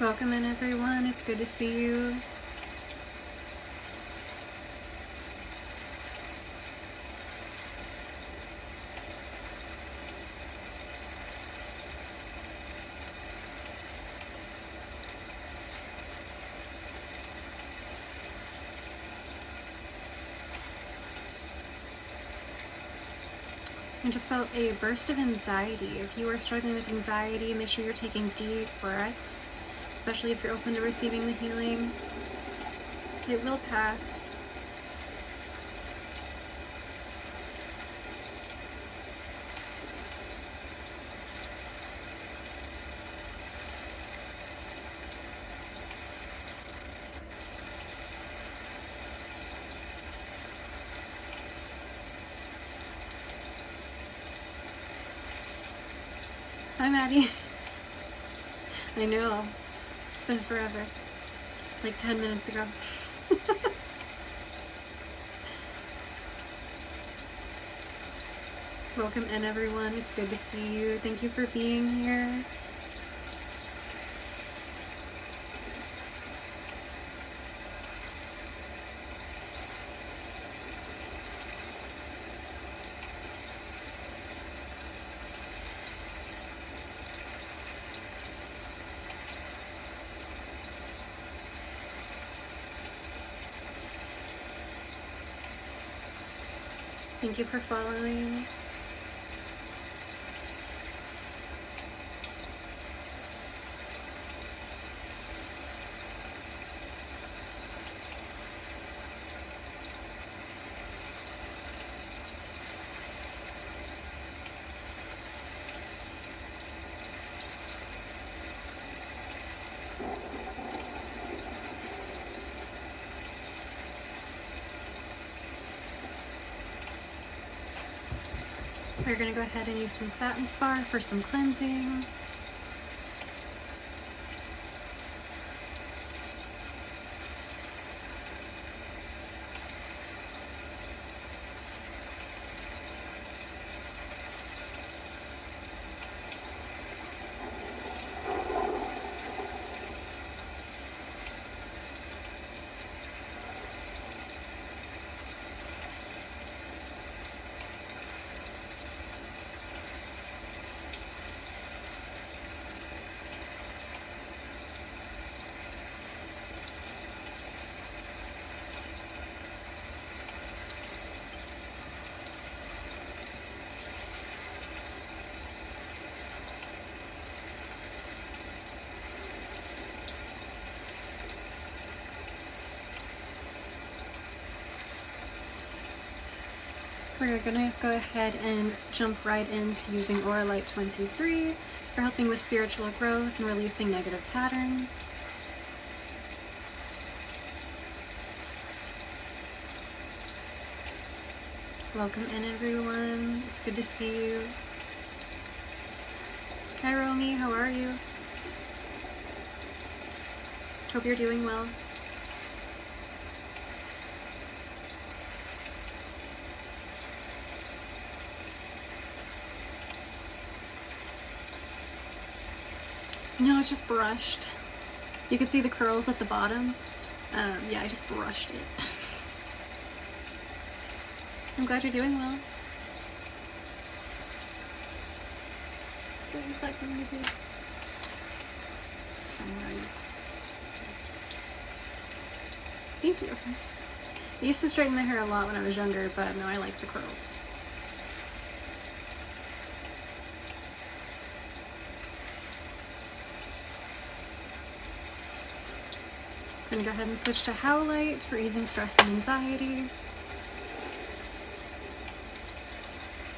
Welcome in, everyone. It's good to see you. I just felt a burst of anxiety. If you are struggling with anxiety, make sure you're taking deep breaths, especially if you're open to receiving the healing. It will pass. Hi, Maddie. I know. It's been forever. Like 10 minutes ago. Welcome in, everyone. It's good to see you. Thank you for being here. Thank you for following. We're going to go ahead and use some satin spar for some cleansing. We're going to go ahead and jump right into using Aura Light 23 for helping with spiritual growth and releasing negative patterns. Welcome in, everyone. It's good to see you. Hi, Romy. How are you? Hope you're doing well. No, it's just brushed. You can see the curls at the bottom. Yeah, I just brushed it. I'm glad you're doing well. Thank you. I used to straighten my hair a lot when I was younger, but now I like the curls. I'm going to go ahead and switch to Howlite for easing stress and anxiety.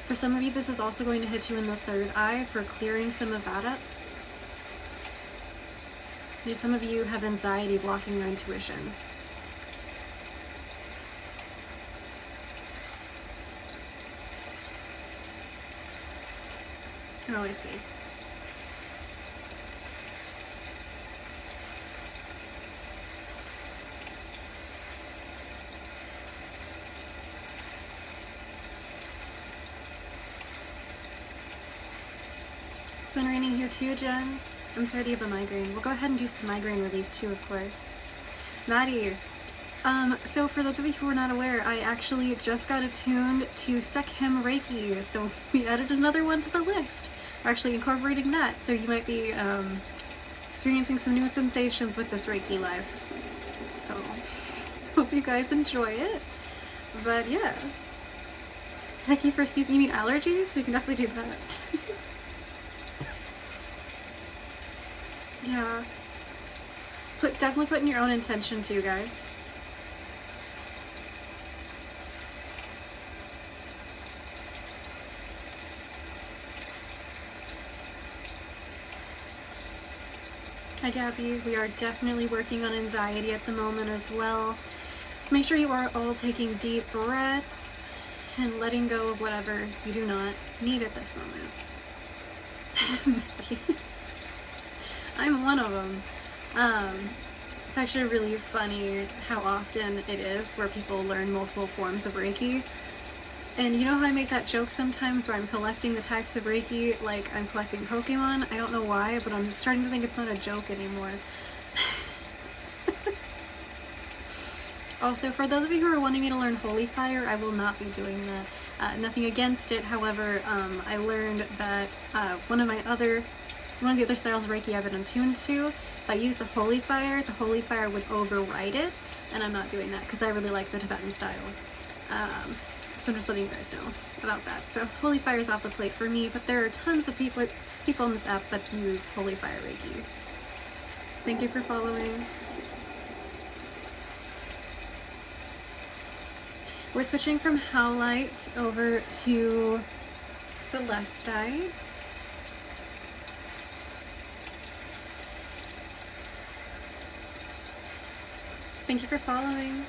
For some of you, this is also going to hit you in the third eye for clearing some of that up. Maybe some of you have anxiety blocking your intuition. Oh, I see. It's been raining here too, Jen. I'm sorry to have a migraine. We'll go ahead and do some migraine relief too, of course. Maddie, so for those of you who are not aware, I actually just got attuned to Sekhem Reiki, so we added another one to the list. We're actually incorporating that, so you might be experiencing some new sensations with this Reiki live. So, hope you guys enjoy it. But yeah. Heck, you first, you mean allergies? We can definitely do that. Yeah. Definitely put in your own intention too, guys. Hi Gabby, we are definitely working on anxiety at the moment as well. Make sure you are all taking deep breaths and letting go of whatever you do not need at this moment. I'm one of them. It's actually really funny how often it is where people learn multiple forms of Reiki. And you know how I make that joke sometimes where I'm collecting the types of Reiki like I'm collecting Pokemon? I don't know why, but I'm starting to think it's not a joke anymore. Also, for those of you who are wanting me to learn Holy Fire, I will not be doing that. Nothing against it, however, I learned that one of the other styles of Reiki I've been attuned to, if I use the Holy Fire would override it, and I'm not doing that because I really like the Tibetan style. So I'm just letting you guys know about that. So Holy Fire is off the plate for me, but there are tons of people on this app that use Holy Fire Reiki. Thank you for following. We're switching from Howlite over to Celestite. Thank you for following.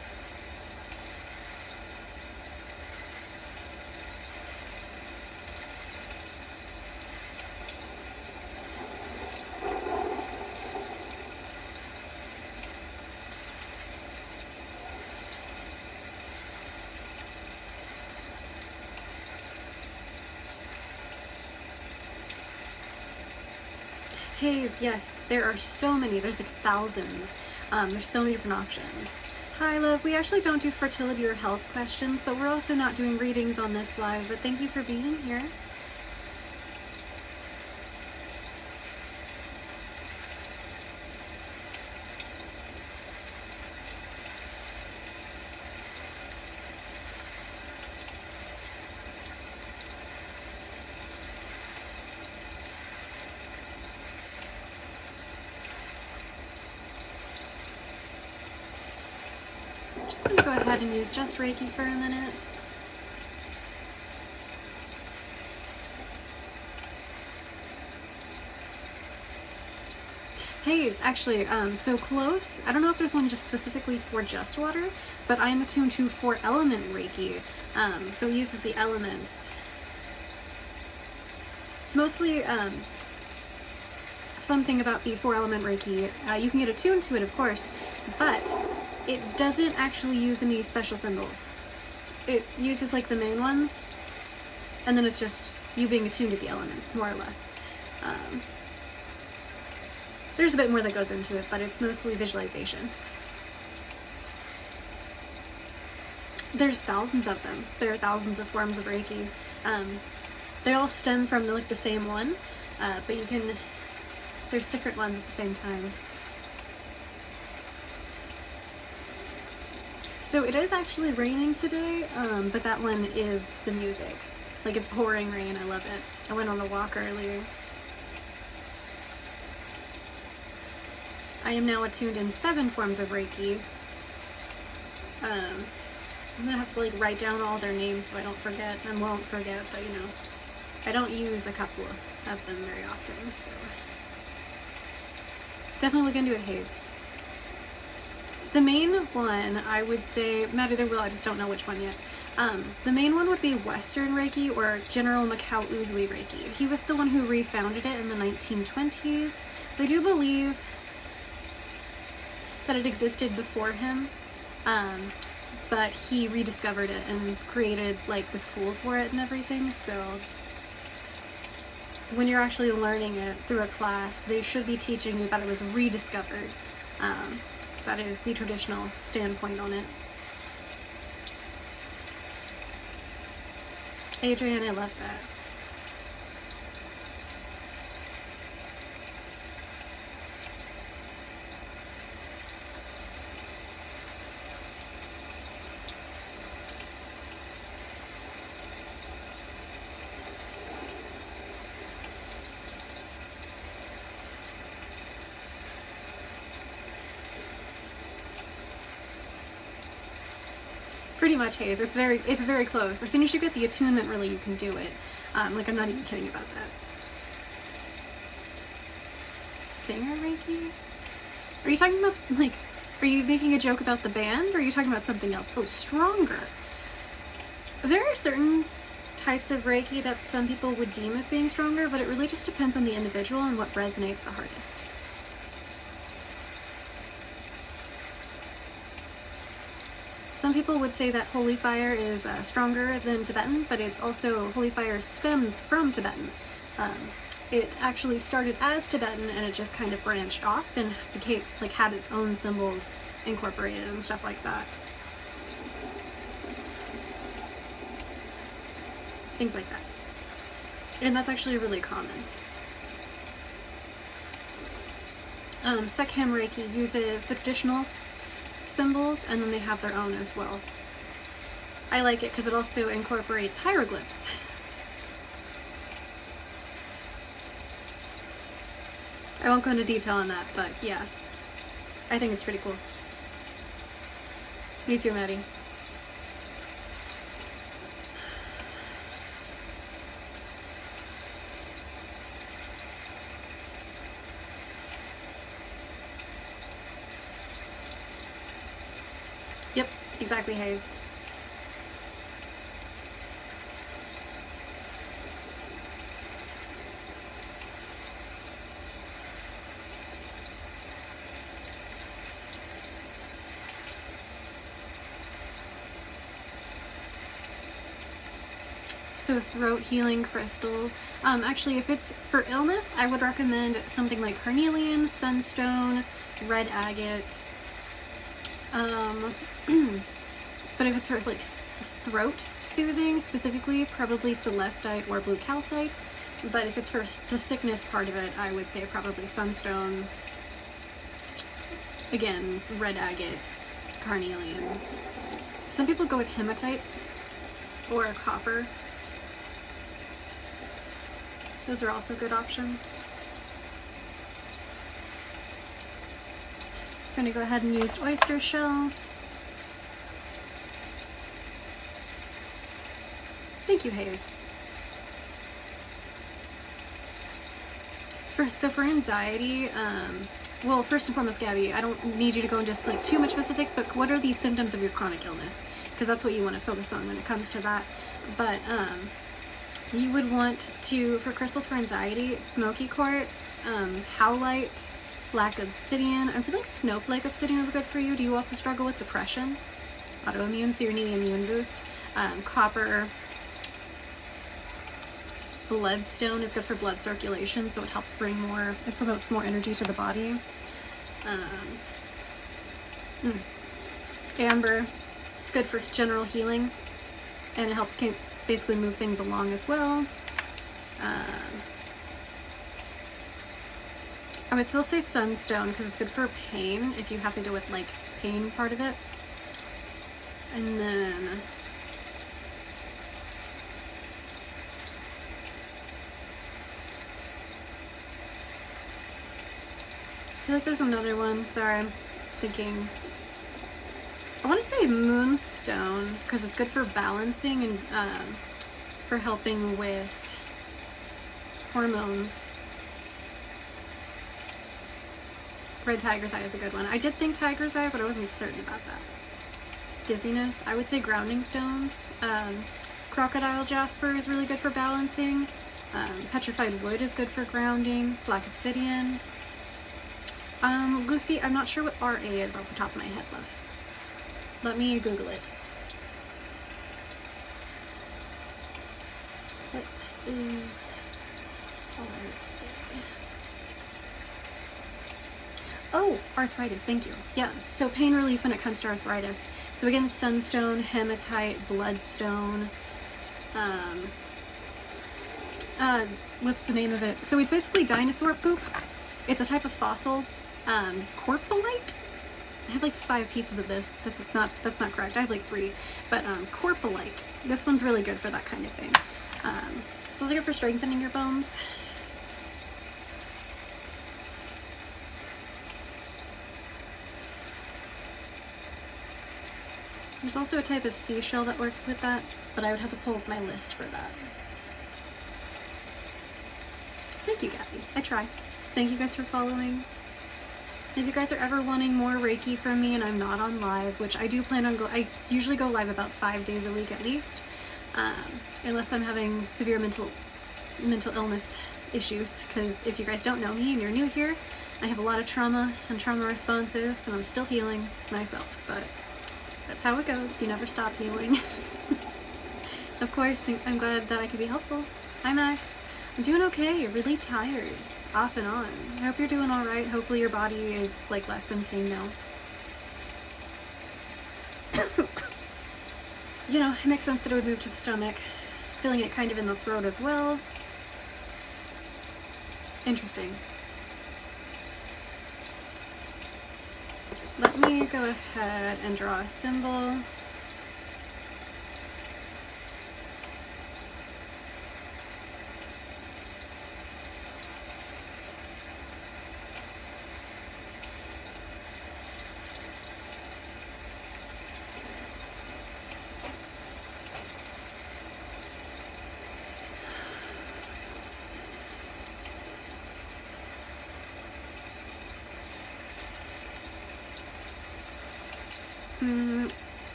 Haze, yes, there are so many. There's like thousands. There's so many different options. Hi, love. We actually don't do fertility or health questions, but we're also not doing readings on this live, but thank you for being here. Just going to go ahead and use just Reiki for a minute. Haze, actually, so close. I don't know if there's one just specifically for just water, but I'm attuned to 4-element Reiki. So it uses the elements. It's mostly, fun thing about the 4-element Reiki, you can get attuned to it, of course, but it doesn't actually use any special symbols. It uses like the main ones, and then it's just you being attuned to the elements, more or less. There's a bit more that goes into it, but it's mostly visualization. There's thousands of them. There are thousands of forms of Reiki. They all stem from the same one, but you can, there's different ones at the same time. So it is actually raining today, but that one is the music. Like, it's pouring rain, I love it. I went on a walk earlier. I am now attuned in 7 forms of Reiki. I'm gonna have to like write down all their names so I don't forget, and won't forget, but you know, I don't use a couple of them very often, so. Definitely look into it, Haze. The main one, I would say, Maddie, there will, I just don't know which one yet. The main one would be Western Reiki, or General Mikao Usui Reiki. He was the one who refounded it in the 1920s. They do believe that it existed before him, but he rediscovered it and created like the school for it and everything, so when you're actually learning it through a class, they should be teaching you that it was rediscovered. That is the traditional standpoint on it. Adrian, I love that. Pretty much, Hayes. It's very close. As soon as you get the attunement, really, you can do it. Like, I'm not even kidding about that. Singer Reiki? Are you talking about, like, are you making a joke about the band, or are you talking about something else? Oh, stronger. There are certain types of Reiki that some people would deem as being stronger, but it really just depends on the individual and what resonates the hardest. Some people would say that holy fire is stronger than Tibetan, but it's also, holy fire stems from Tibetan. It actually started as Tibetan and it just kind of branched off and became, like, had its own symbols incorporated and stuff like that. Things like that. And that's actually really common. Sekhem Reiki uses the traditional symbols, and then they have their own as well. I like it because it also incorporates hieroglyphs. I won't go into detail on that, but yeah, I think it's pretty cool. Me too, Maddie. Yep, exactly, Hayes. So throat healing crystals. Actually, if it's for illness, I would recommend something like carnelian, sunstone, red agate. But if it's for like throat soothing specifically, probably celestite or blue calcite. But if it's for the sickness part of it, I would say probably sunstone. Again, red agate, carnelian. Some people go with hematite or copper. Those are also good options. I'm going to go ahead and use oyster shell. Thank you, Hayes. So for anxiety, well, first and foremost, Gabby, I don't need you to go into like too much specifics, but what are the symptoms of your chronic illness? Because that's what you want to focus on when it comes to that. But you would want to, for crystals for anxiety, smoky quartz, howlite, black obsidian. I'm feeling snowflake obsidian would be good for you. Do you also struggle with depression? Autoimmune, so you're needing immune boost. Copper. Bloodstone is good for blood circulation, so it helps bring more, it promotes more energy to the body. Amber, it's good for general healing, and it helps basically move things along as well. I would still say sunstone because it's good for pain if you have to deal with like pain part of it. And then I feel like there's another one. Sorry, I'm thinking. I want to say moonstone because it's good for balancing and for helping with hormones. Red tiger's eye is a good one. I did think tiger's eye, but I wasn't certain about that. Dizziness. I would say grounding stones. Crocodile jasper is really good for balancing. Petrified wood is good for grounding. Black obsidian. Lucy, I'm not sure what RA is off the top of my head, love. Let me Google it. What is Oh, arthritis, thank you. Yeah, so pain relief when it comes to arthritis. So again, sunstone, hematite, bloodstone, what's the name of it? So it's basically dinosaur poop. It's a type of fossil, corpulite. I have like 5 pieces of this. That's not correct. I have like 3, but corpulite. This one's really good for that kind of thing. So it's good for strengthening your bones. There's also a type of seashell that works with that, but I would have to pull up my list for that. Thank you, Gabby. I try. Thank you guys for following. If you guys are ever wanting more Reiki from me and I'm not on live, which I do plan on I usually go live about 5 days a week at least, unless I'm having severe mental illness issues, because if you guys don't know me and you're new here, I have a lot of trauma and trauma responses, and I'm still healing myself, but that's how it goes. You never stop healing. Of course, I'm glad that I could be helpful. Hi, Max. I'm doing okay. Really tired. Off and on. I hope you're doing alright. Hopefully your body is like less in pain now. You know, it makes sense that it would move to the stomach. Feeling it kind of in the throat as well. Interesting. Let me go ahead and draw a symbol.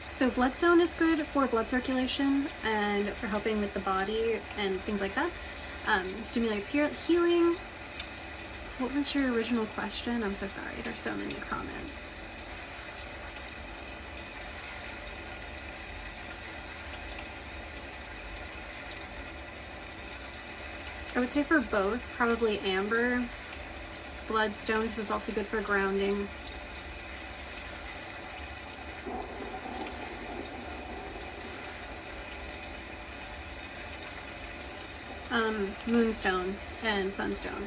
So bloodstone is good for blood circulation and for helping with the body and things like that. Stimulates healing. What was your original question? I'm so sorry, there's so many comments. I would say for both, probably amber. Bloodstone, because it's also good for grounding. Moonstone and sunstone.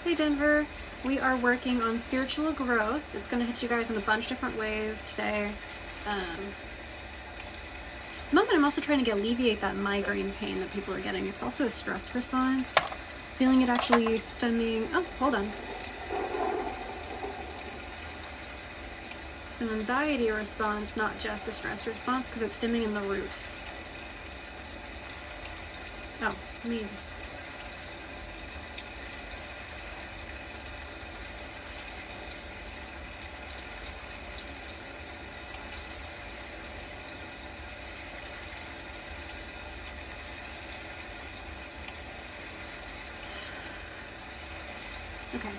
Hey Denver, we are working on spiritual growth. It's going to hit you guys in a bunch of different ways today. At the moment, I'm also trying to alleviate that migraine pain that people are getting. It's also a stress response. Feeling it actually stemming. Oh, hold on. It's an anxiety response, not just a stress response, because it's stemming in the root. Oh, leave. Okay.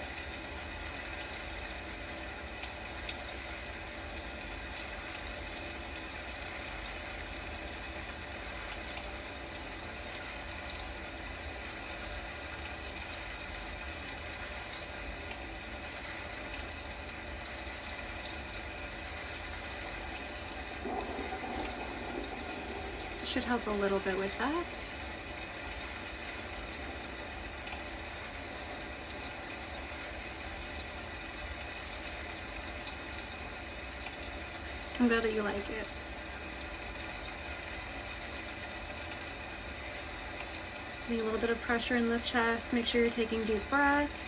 Should help a little bit with that. I'm glad that you like it. Need a little bit of pressure in the chest. Make sure you're taking deep breaths.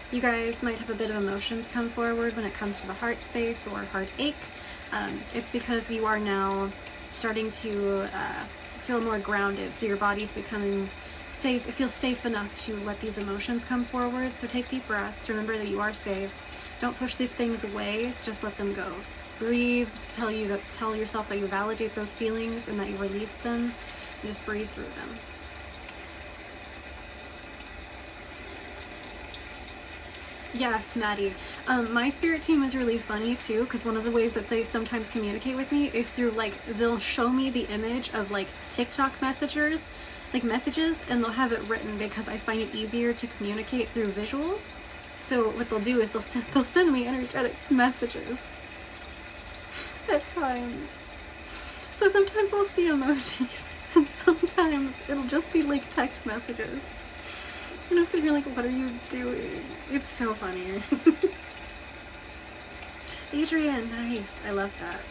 You guys might have a bit of emotions come forward when it comes to the heart space or heartache. It's because you are now starting to feel more grounded, so your body's becoming safe. It feels safe enough to let these emotions come forward. So take deep breaths. Remember that you are safe. Don't push these things away. Just let them go. Breathe. Tell yourself that you validate those feelings and that you release them. And just breathe through them. Yes, Maddie. My spirit team is really funny too, because one of the ways that they sometimes communicate with me is through, like, they'll show me the image of, like, TikTok messages, and they'll have it written because I find it easier to communicate through visuals. So what they'll do is they'll send me energetic messages at times. So sometimes I'll see emojis, and sometimes it'll just be, like, text messages. And I'm sitting here like, what are you doing? It's so funny. Adrian, nice. I love that.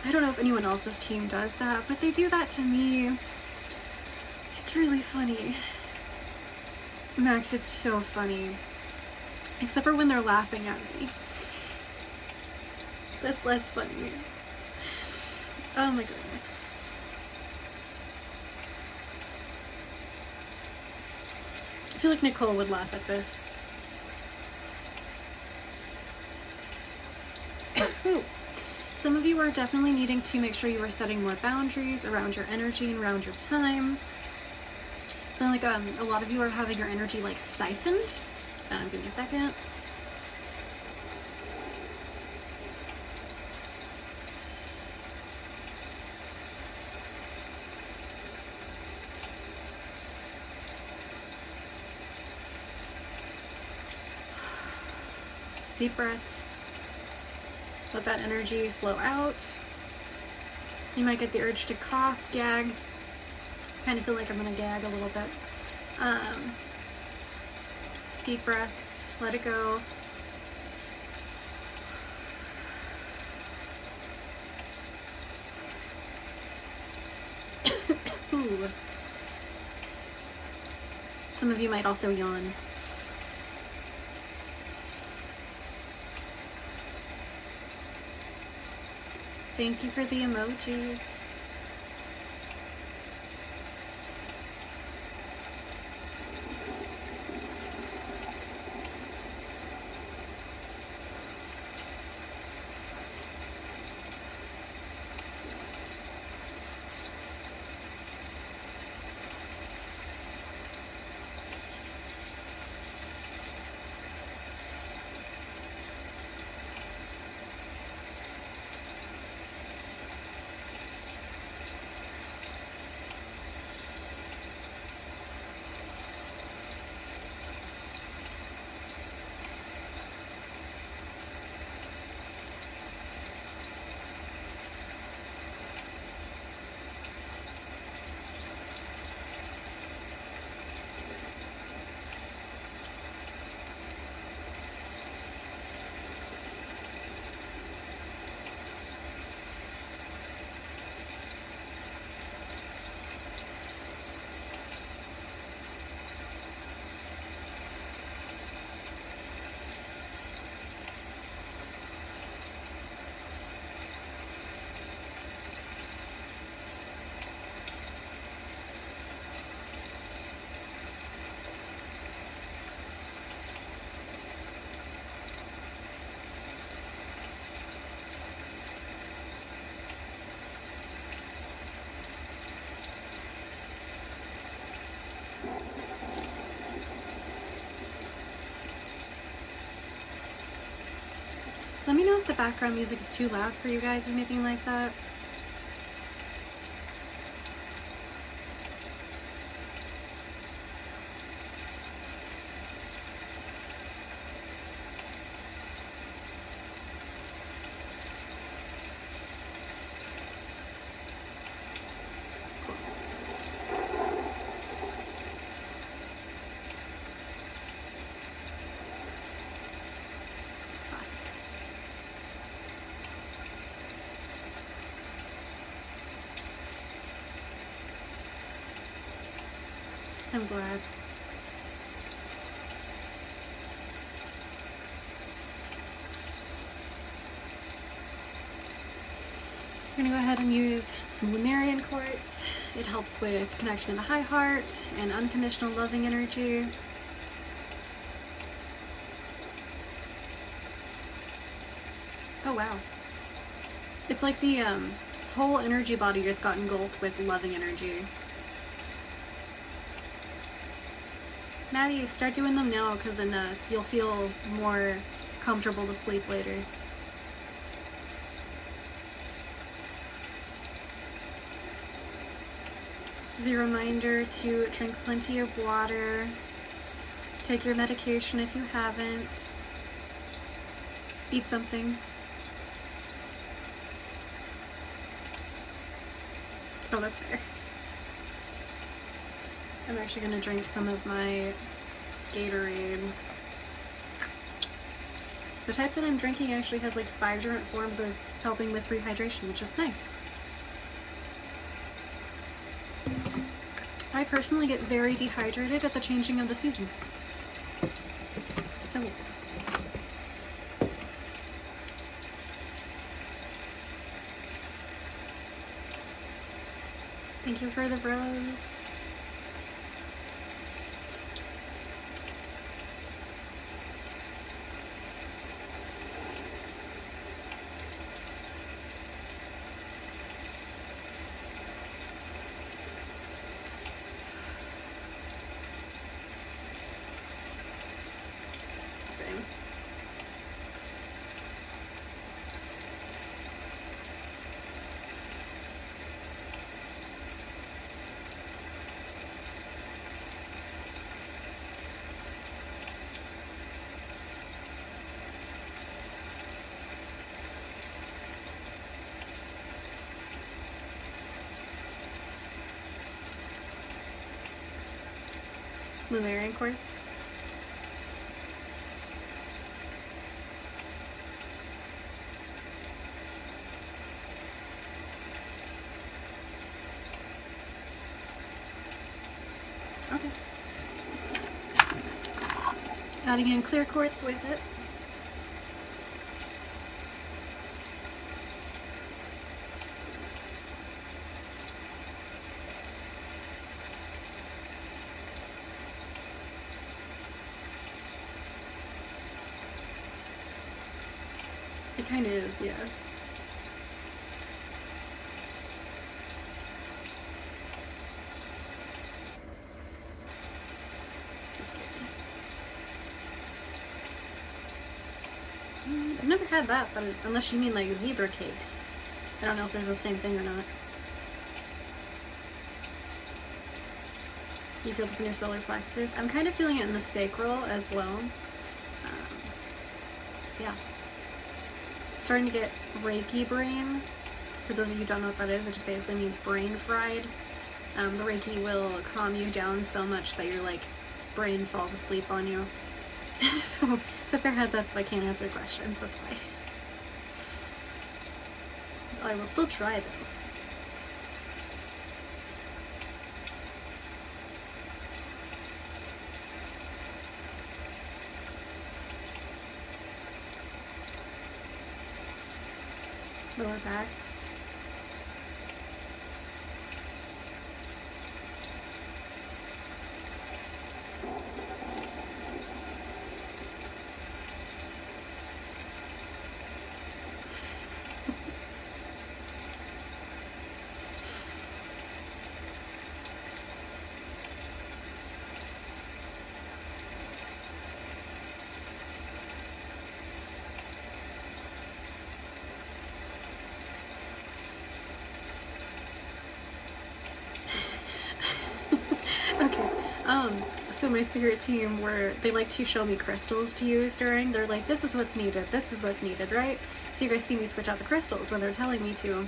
I don't know if anyone else's team does that, but they do that to me. It's really funny. Max, it's so funny. Except for when they're laughing at me. That's less funny. Oh my goodness. I feel like Nicole would laugh at this. Ooh. Some of you are definitely needing to make sure you are setting more boundaries around your energy and around your time. So like a lot of you are having your energy like siphoned. Give me a second. Deep breaths. Let that energy flow out. You might get the urge to cough, gag. Kind of feel like I'm gonna gag a little bit. Deep breaths. Let it go. Ooh. Some of you might also yawn. Thank you for the emoji. Let me know if the background music is too loud for you guys or anything like that. I'm glad. We're going to go ahead and use some Lumerian quartz. It helps with connection to the high heart and unconditional loving energy. Oh wow. It's like the whole energy body just got engulfed with loving energy. Maddie, start doing them now, because then you'll feel more comfortable to sleep later. This is a reminder to drink plenty of water, take your medication if you haven't, eat something. Oh, that's fair. I'm actually going to drink some of my Gatorade. The type that I'm drinking actually has like 5 different forms of helping with rehydration, which is nice. I personally get very dehydrated at the changing of the season. So thank you for the rose. Same. Lumarian quartz. Okay. Adding in clear quartz with it. It kind of is, yeah. I've never had that, but unless you mean like zebra cakes. I don't know if there's the same thing or not. You feel this in your solar plexus. I'm kind of feeling it in the sacral as well. Yeah. Starting to get Reiki brain. For those of you who don't know what that is, it just basically means brain fried. The Reiki will calm you down so much that your like brain falls asleep on you. So if there heads up, I can't answer questions, that's why. I will still try though. Lower back. So my spirit team they like to show me crystals to use during. They're like, this is what's needed, right? So you guys see me switch out the crystals when they're telling me to.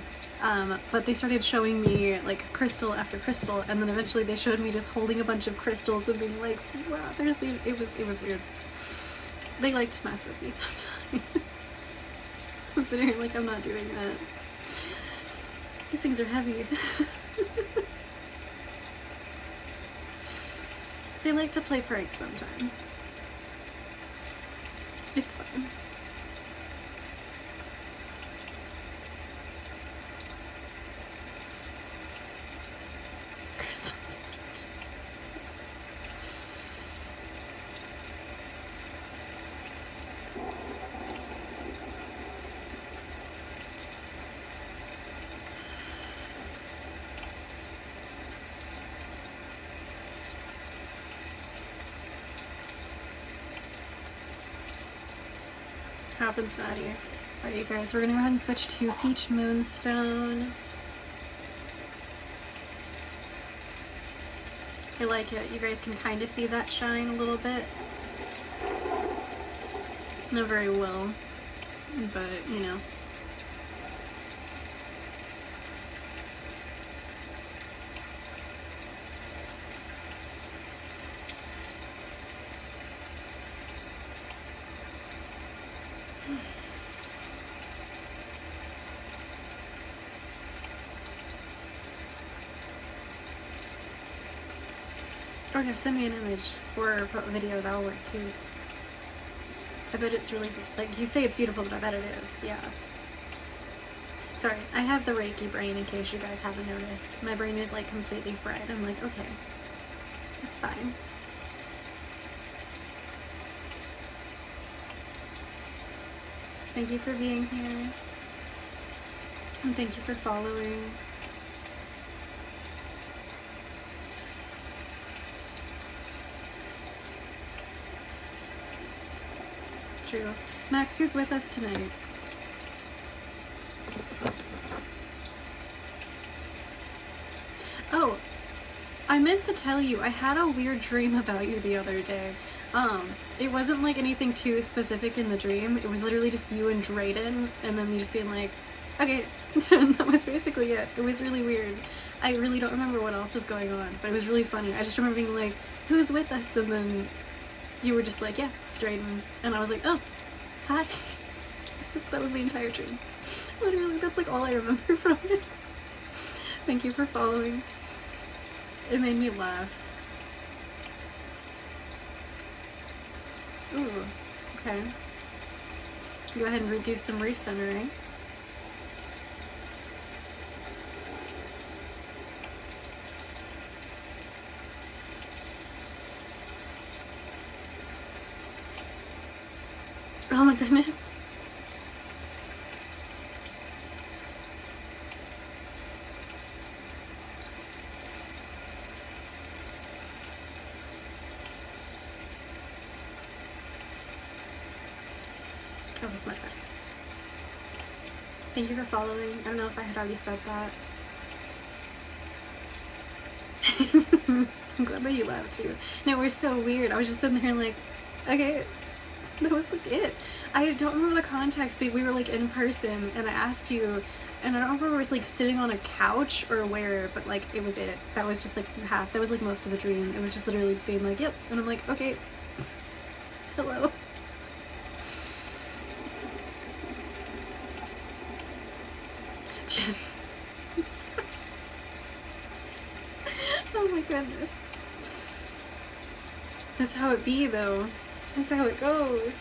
But they started showing me like crystal after crystal, and then eventually they showed me just holding a bunch of crystals and being like, wow, there's these. It was weird. They like to mess with me sometimes. I'm sitting here like, I'm not doing that. These things are heavy. They like to play pranks sometimes. It's fun. happens, Maddie. Alright, you guys, we're gonna go ahead and switch to Peach Moonstone. I like it. You guys can kind of see that shine a little bit. Not very well, but you know. Or yeah, send me an image or a video, that'll work too. I bet it's really, like, you say it's beautiful, but I bet it is, yeah. Sorry, I have the Reiki brain in case you guys haven't noticed. My brain is like completely fried. I'm like, okay, it's fine. Thank you for being here. And thank you for following. True. Max, who's with us tonight? Oh, I meant to tell you, I had a weird dream about you the other day. It wasn't like anything too specific in the dream. It was literally just you and Drayden, and then me just being like, okay, that was basically it. It was really weird. I really don't remember what else was going on, but it was really funny. I just remember being like, who's with us? And then you were just like, yeah, it's Drayden. And I was like, oh, hi. That was the entire dream. Literally, that's like all I remember from it. Thank you for following. It made me laugh. Ooh, okay. Go ahead and do some recentering. Oh my goodness. Oh, that's much better. Thank you for following. I don't know if I had already said that. I'm glad that you laughed too. No, we're so weird. I was just sitting there like, okay, that was like it. I don't remember the context, but we were like in person and I asked you, and I don't remember if it was like sitting on a couch or where, but like it was it. That was just like half, that was like most of the dream. It was just literally just being like, yep. And I'm like, okay, hello. Oh my goodness. That's how it be though. That's how it goes.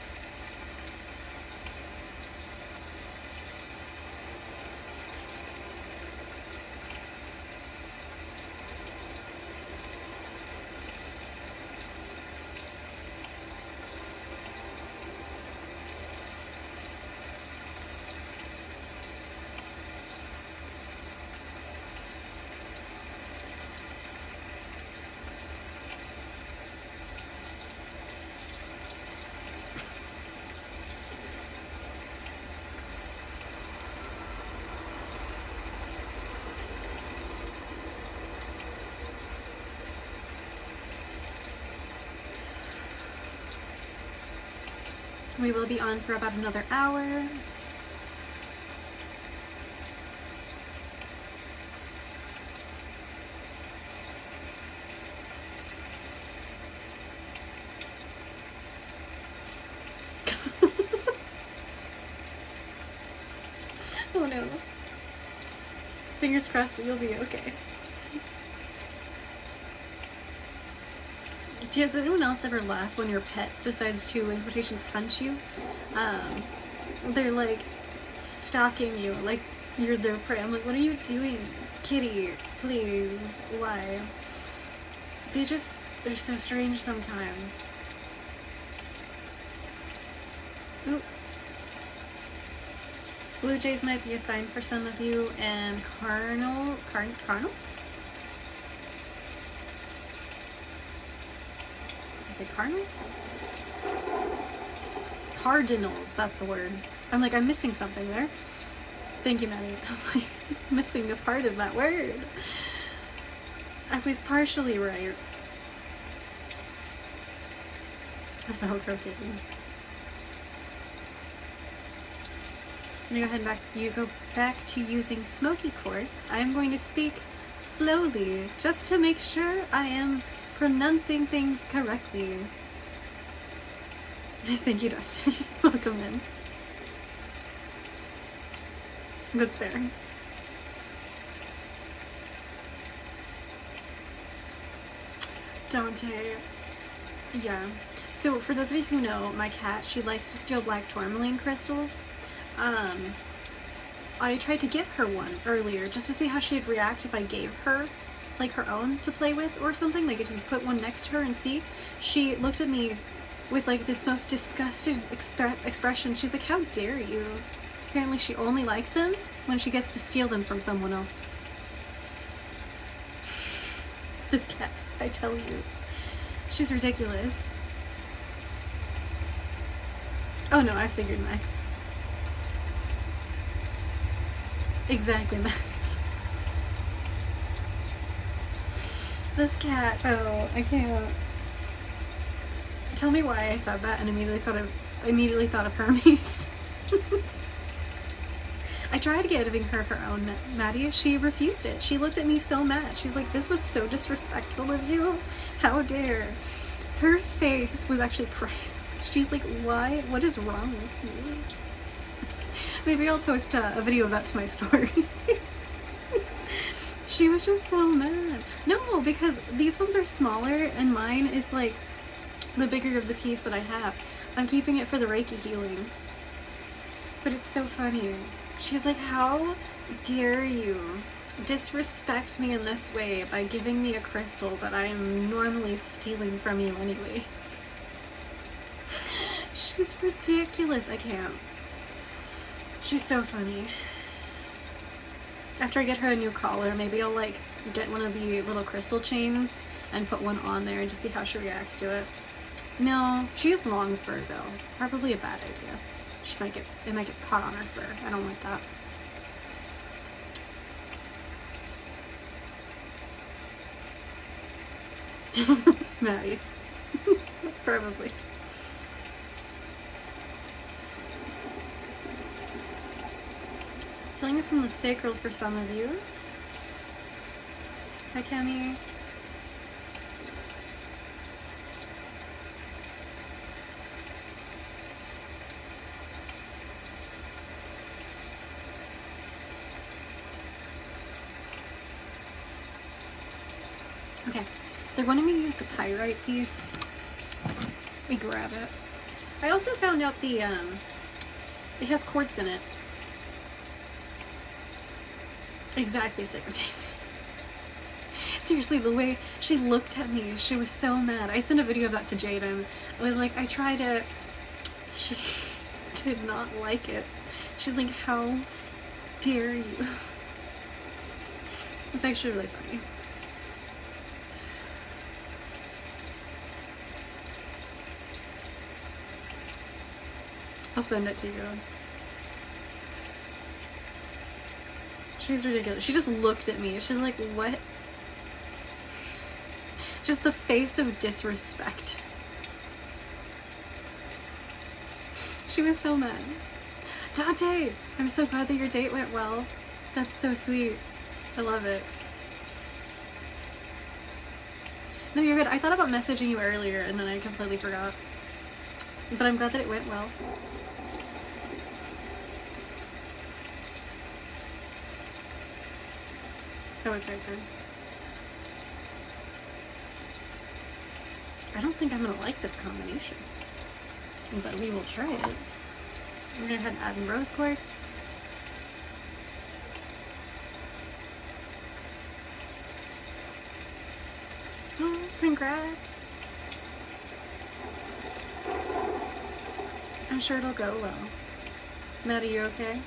We will be on for about another hour. Oh no. Fingers crossed that you'll be okay. Has anyone else ever laughed when your pet decides to, in quotations, punch you? They're like stalking you, like you're their prey. I'm like, what are you doing? Kitty, please, why? They're so strange sometimes. Ooh. Blue jays might be a sign for some of you, and cardinals? Are they cardinals? Cardinals, that's the word. I'm like, I'm missing something there. Thank you, Maddie. I'm like, missing a part of that word. I was partially right. Velcro kitten. You go back to using smoky quartz. I'm going to speak slowly, just to make sure I am pronouncing things correctly. Thank you, Destiny. Welcome in. That's fair. Dante. Yeah. So for those of you who know, my cat, she likes to steal black tourmaline crystals. I tried to give her one earlier just to see how she'd react if I gave her like her own to play with or something, like just put one next to her and see. She looked at me with like this most disgusted expression. She's like, how dare you? Apparently she only likes them when she gets to steal them from someone else. This cat, I tell you. She's ridiculous. Oh no, I figured, Max. Exactly, Max. This cat, oh, I can't. Tell me why I said that and immediately thought of Hermes. I tried giving her her own, Maddie. She refused it. She looked at me so mad. She's like, this was so disrespectful of you. How dare. Her face was actually priceless. She's like, why? What is wrong with you? Maybe I'll post a video of that to my story. She was just so mad. No, because these ones are smaller and mine is like the bigger of the piece that I have. I'm keeping it for the Reiki healing. But it's so funny. She's like, how dare you disrespect me in this way by giving me a crystal that I am normally stealing from you anyway. She's ridiculous. I can't. She's so funny. After I get her a new collar, maybe I'll like get one of the little crystal chains and put one on there and just see how she reacts to it. No, she has long fur though. Probably a bad idea. It might get caught on her fur. I don't like that. Maddie. Probably. Feeling this in the sacral for some of you. Hi, Cami. Okay, they're wanting me to use the pyrite piece. Let me grab it. I also found out it has quartz in it. Exactly, Sacred Daisy. Seriously, the way she looked at me, she was so mad. I sent a video of that to Jade and I was like, I tried it. She did not like it. She's like, how dare you? It's actually really funny. I'll send it to you. She's ridiculous. She just looked at me. She's like, what? Just the face of disrespect. She was so mad. Dante! I'm so glad that your date went well. That's so sweet. I love it. No, you're good. I thought about messaging you earlier and then I completely forgot. But I'm glad that it went well. Oh, it's right there. I don't think I'm gonna like this combination, but we will try it. We're gonna go ahead and add in rose quartz. Oh, congrats! I'm sure it'll go well. Maddie, you okay?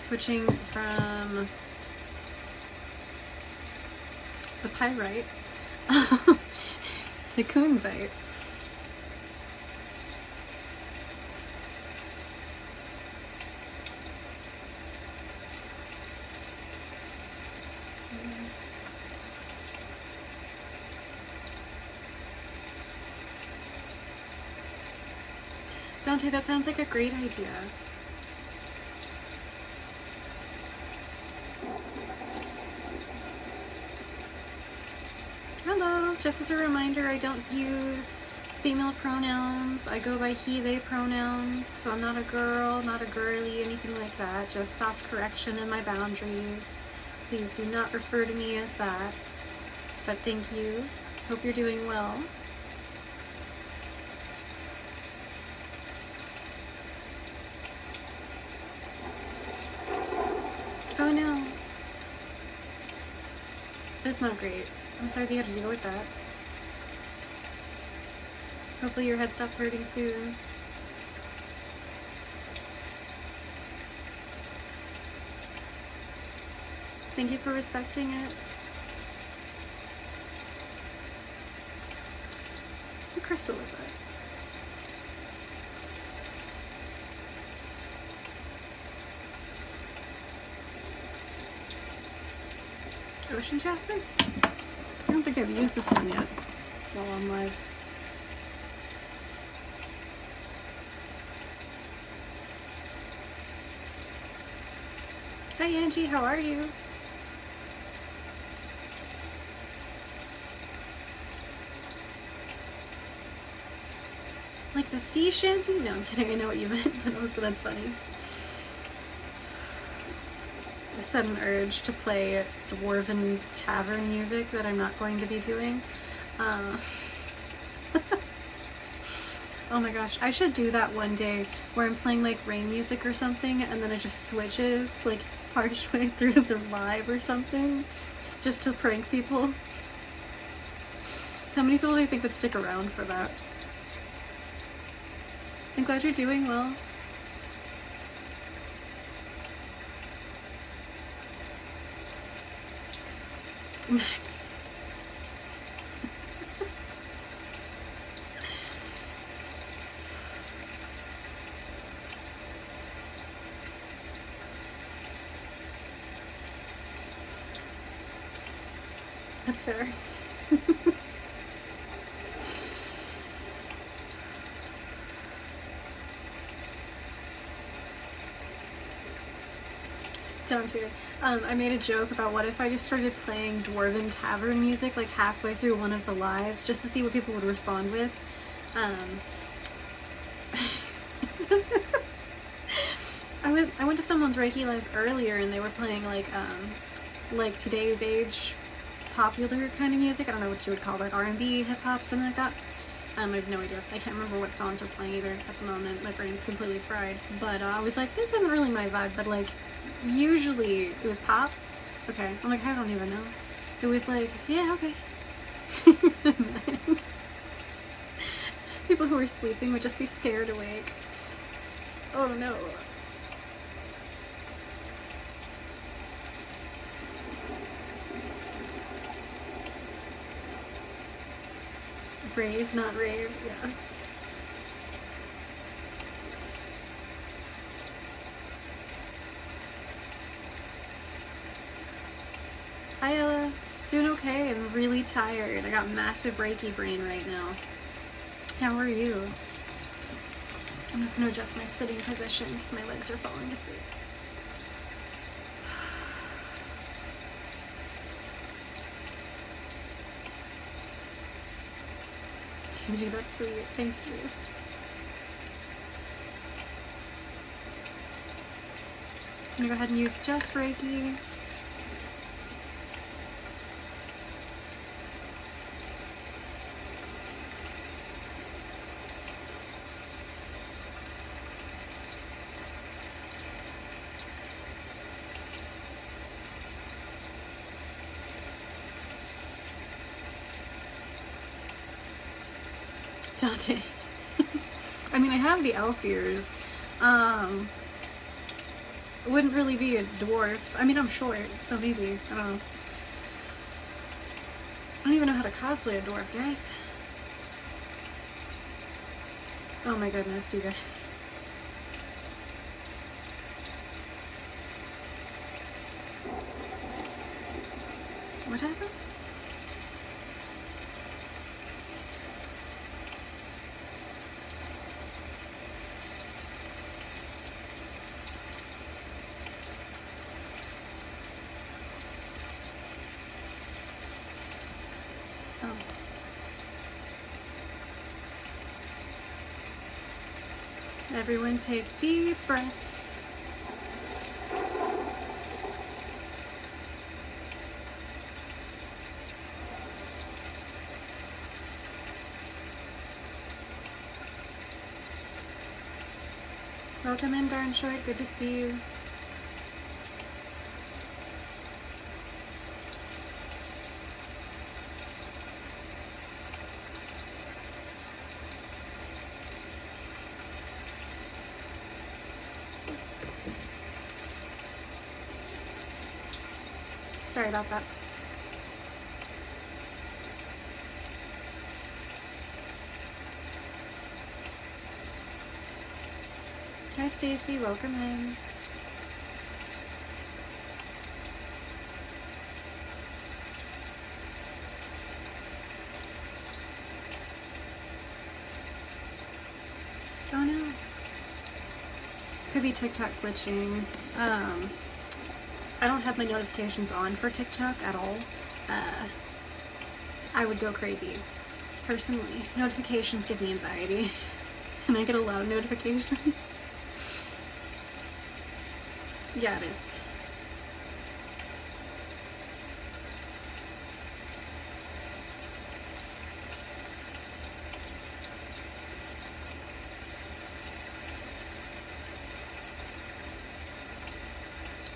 switching from the pyrite to kunzite. Dante, that sounds like a great idea. Hello, just as a reminder, I don't use female pronouns. I go by he, they pronouns, so I'm not a girl, not a girly, anything like that. Just soft correction in my boundaries. Please do not refer to me as that. But thank you. Hope you're doing well. Oh no. That's not great. I'm sorry that you had to deal with that. Hopefully your head stops hurting soon. Thank you for respecting it. What crystal is that? Ocean jasper? I don't think I've used this one yet while I'm live. Hi Angie, how are you? Like the sea shanty? No, I'm kidding, I know what you meant, but also that's funny. A sudden urge to play dwarven tavern music that I'm not going to be doing. Oh my gosh, I should do that one day where I'm playing like rain music or something and then it just switches like partway through the live or something just to prank people. How many people do you think would stick around for that? I'm glad you're doing well. Max. That's fair. Dante, I made a joke about what if I just started playing dwarven tavern music like halfway through one of the lives just to see what people would respond with. I went to someone's Reiki live earlier and they were playing like today's age popular kind of music. I don't know what you would call that, R&B, hip-hop, something like that. I have no idea. I can't remember what songs were playing either at the moment. My brain's completely fried. But I was like, this isn't really my vibe, but like, usually it was pop. Okay, I'm like, I don't even know. It was like, yeah, okay. People who were sleeping would just be scared awake. Oh no. Rave, not rave, yeah. Hi Ella, doing okay. I'm really tired. I got massive Reiki brain right now. How are you? I'm just gonna adjust my sitting position because my legs are falling asleep. Angie, that's sweet. Thank you. I'm gonna go ahead and use just Reiki. Dante. I mean, I have the elf ears. wouldn't really be a dwarf. I mean, I'm short, so maybe. I don't know. I don't even know how to cosplay a dwarf, guys. Oh my goodness, you guys. What happened? Oh. Everyone take deep breaths. Welcome in, Darn Short. Good to see you. Sorry about that. Hi, Stacy. Welcome in. Oh no. Could be TikTok glitching. I don't have my notifications on for TikTok at all. I would go crazy. Personally, notifications give me anxiety. And I get a loud notification. Yeah, it is.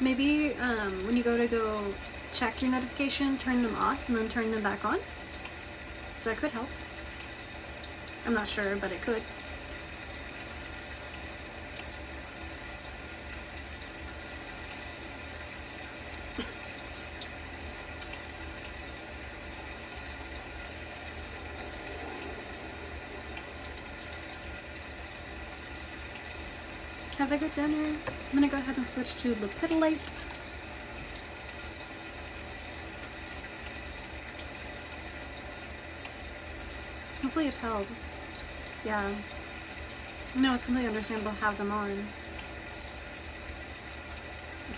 Maybe when you go check your notification, turn them off and then turn them back on. That could help. I'm not sure, but it could. Have a good dinner. I'm gonna go ahead and switch to Lepidolite. Hopefully it helps. Yeah. No, it's completely understandable to have them on.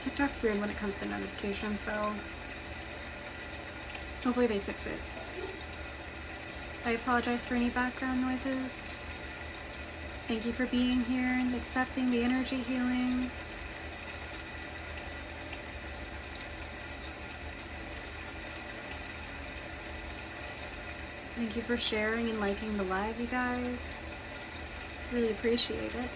TikTok's weird when it comes to notifications, so hopefully they fix it. I apologize for any background noises. Thank you for being here and accepting the energy healing. Thank you for sharing and liking the live, you guys. Really appreciate it.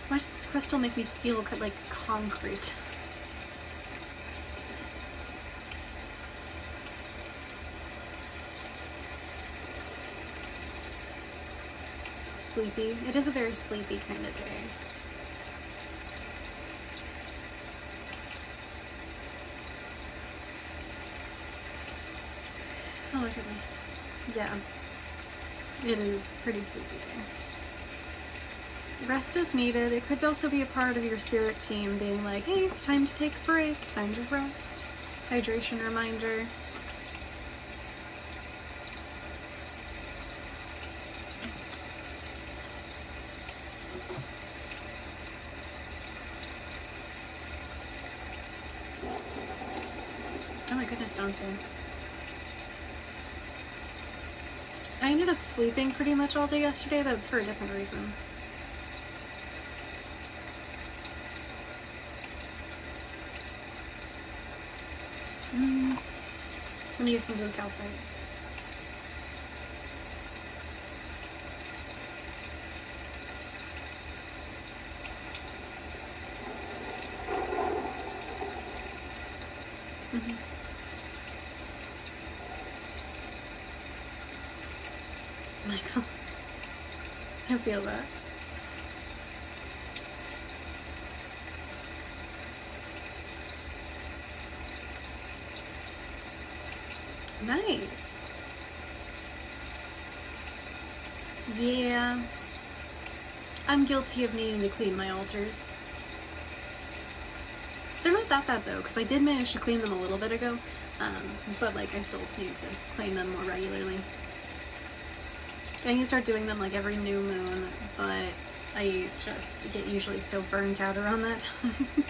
Why does this crystal make me feel like concrete? Sleepy. It is a very sleepy kind of day. Oh my goodness. Yeah. It is pretty sleepy day. Rest is needed. It could also be a part of your spirit team being like, hey, it's time to take a break, time to rest. Hydration reminder. sound too. I ended up sleeping pretty much all day yesterday. That's for a different reason. I'm gonna use some blue calcite. Michael, I feel that. Nice. Yeah. I'm guilty of needing to clean my altars. They're not that bad though, because I did manage to clean them a little bit ago, but like I still need to clean them more regularly. I need to start doing them like every new moon, but I just get usually so burnt out around that time.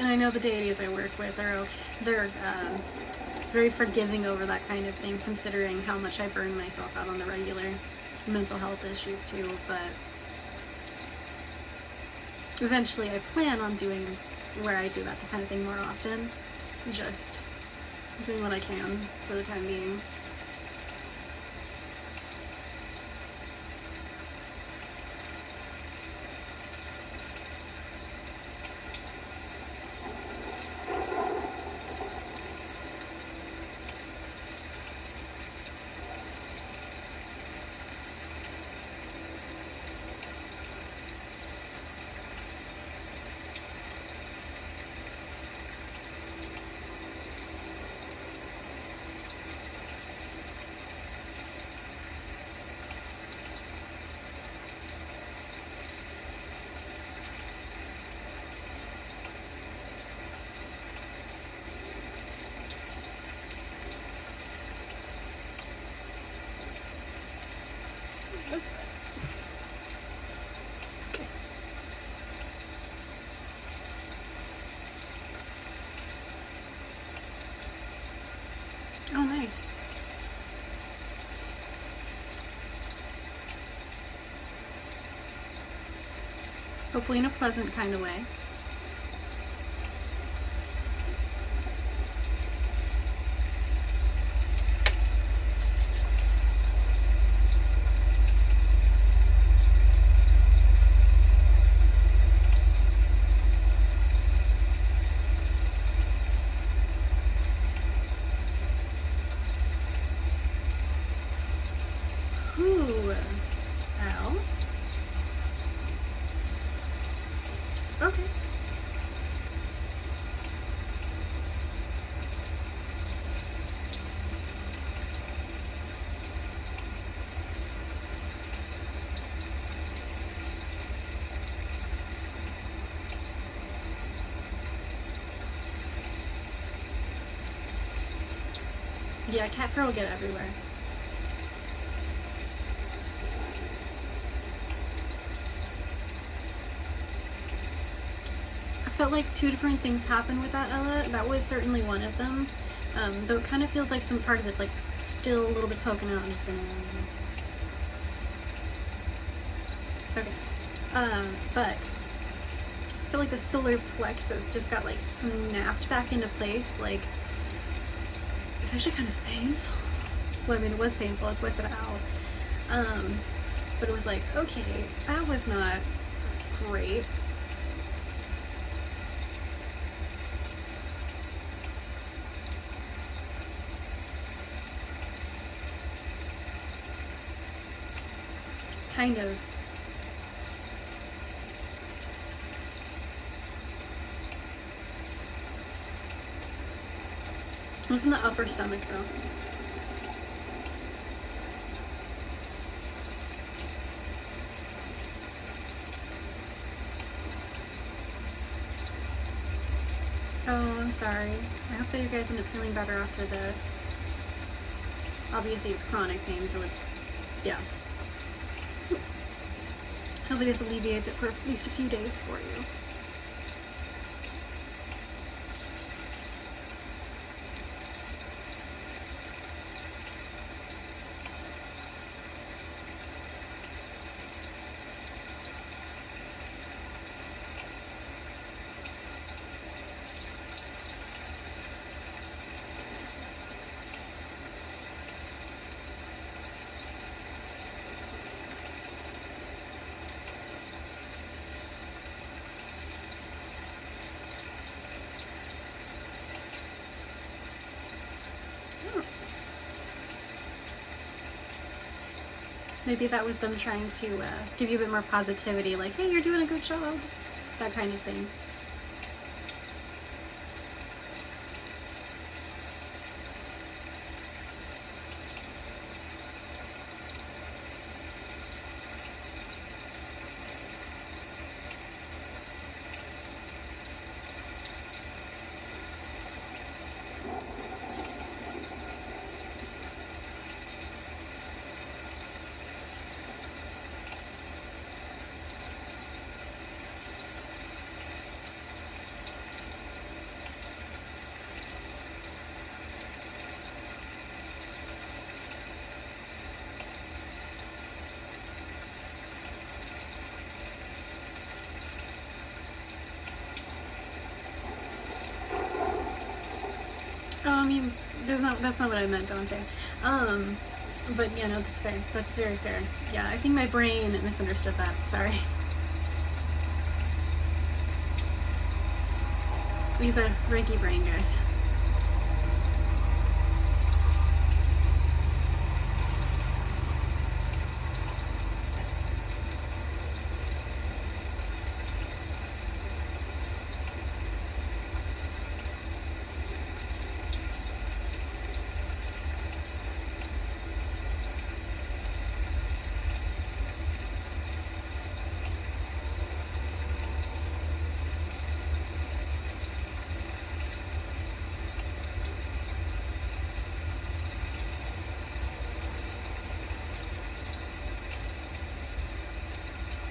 And I know the deities I work with are okay. They're very forgiving over that kind of thing, considering how much I burn myself out on the regular. Mental health issues too, but eventually I plan on doing where I do that kind of thing more often. Just doing what I can for the time being. Oh, nice. Hopefully in a pleasant kind of way. Ooh. Ow. Okay. Yeah, cat fur will get everywhere. I felt like two different things happened with that, Ella. That was certainly one of them. Though it kind of feels like some part of it's like still a little bit poking out. I'm just gonna... Okay. But I feel like the solar plexus just got like snapped back into place. Like, it's actually kind of painful. Well, I mean, it was painful. That's why I said ow. But it was like, okay, that was not great. Kind of. It was in the upper stomach though. Oh, I'm sorry. I hope that you guys end up feeling better after this. Obviously it's chronic pain, so it's, yeah. Hopefully this alleviates it for at least a few days for you. Maybe that was them trying to give you a bit more positivity, like, hey, you're doing a good job, that kind of thing. Oh, I mean, that's not what I meant, Dante. But yeah, no, that's fair. That's very fair. Yeah, I think my brain misunderstood that. Sorry. He's a Reiki brain, guys.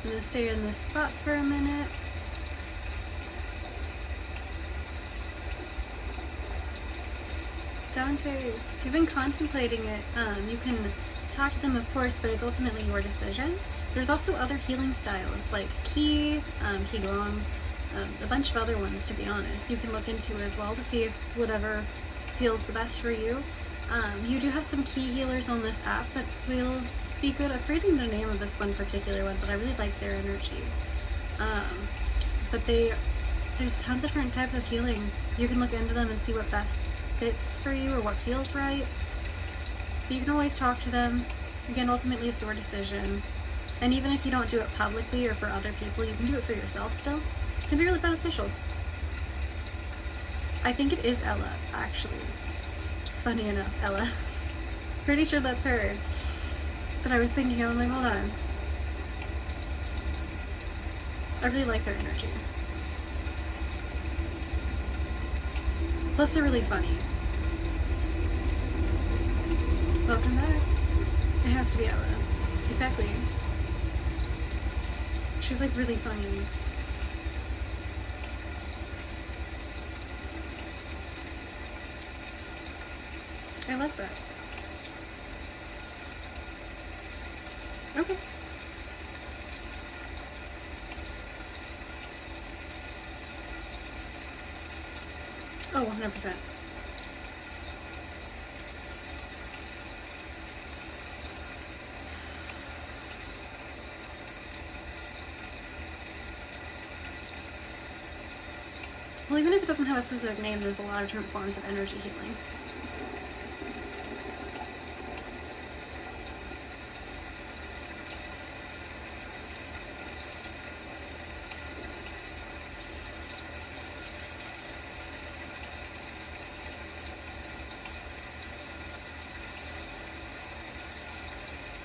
I'm gonna stay in this spot for a minute. Dante, if you've been contemplating it, you can talk to them, of course, but it's ultimately your decision. There's also other healing styles like Qi, Qigong, a bunch of other ones, to be honest, you can look into as well to see if whatever feels the best for you. You do have some key healers on this app that will be good. I'm forgetting the name of this one particular one, but I really like their energy. But there's tons of different types of healing. You can look into them and see what best fits for you or what feels right. But you can always talk to them. Again, ultimately it's your decision. And even if you don't do it publicly or for other people, you can do it for yourself still. It can be really beneficial. I think it is Ella, actually. Funny enough, Ella. Pretty sure that's her. But I was thinking, I'm like, hold on. I really like their energy. Plus, they're really funny. Welcome back. It has to be Ella. Exactly. She's like really funny. I love that. Okay. Oh, 100%. Well, even if it doesn't have a specific name, there's a lot of different forms of energy healing.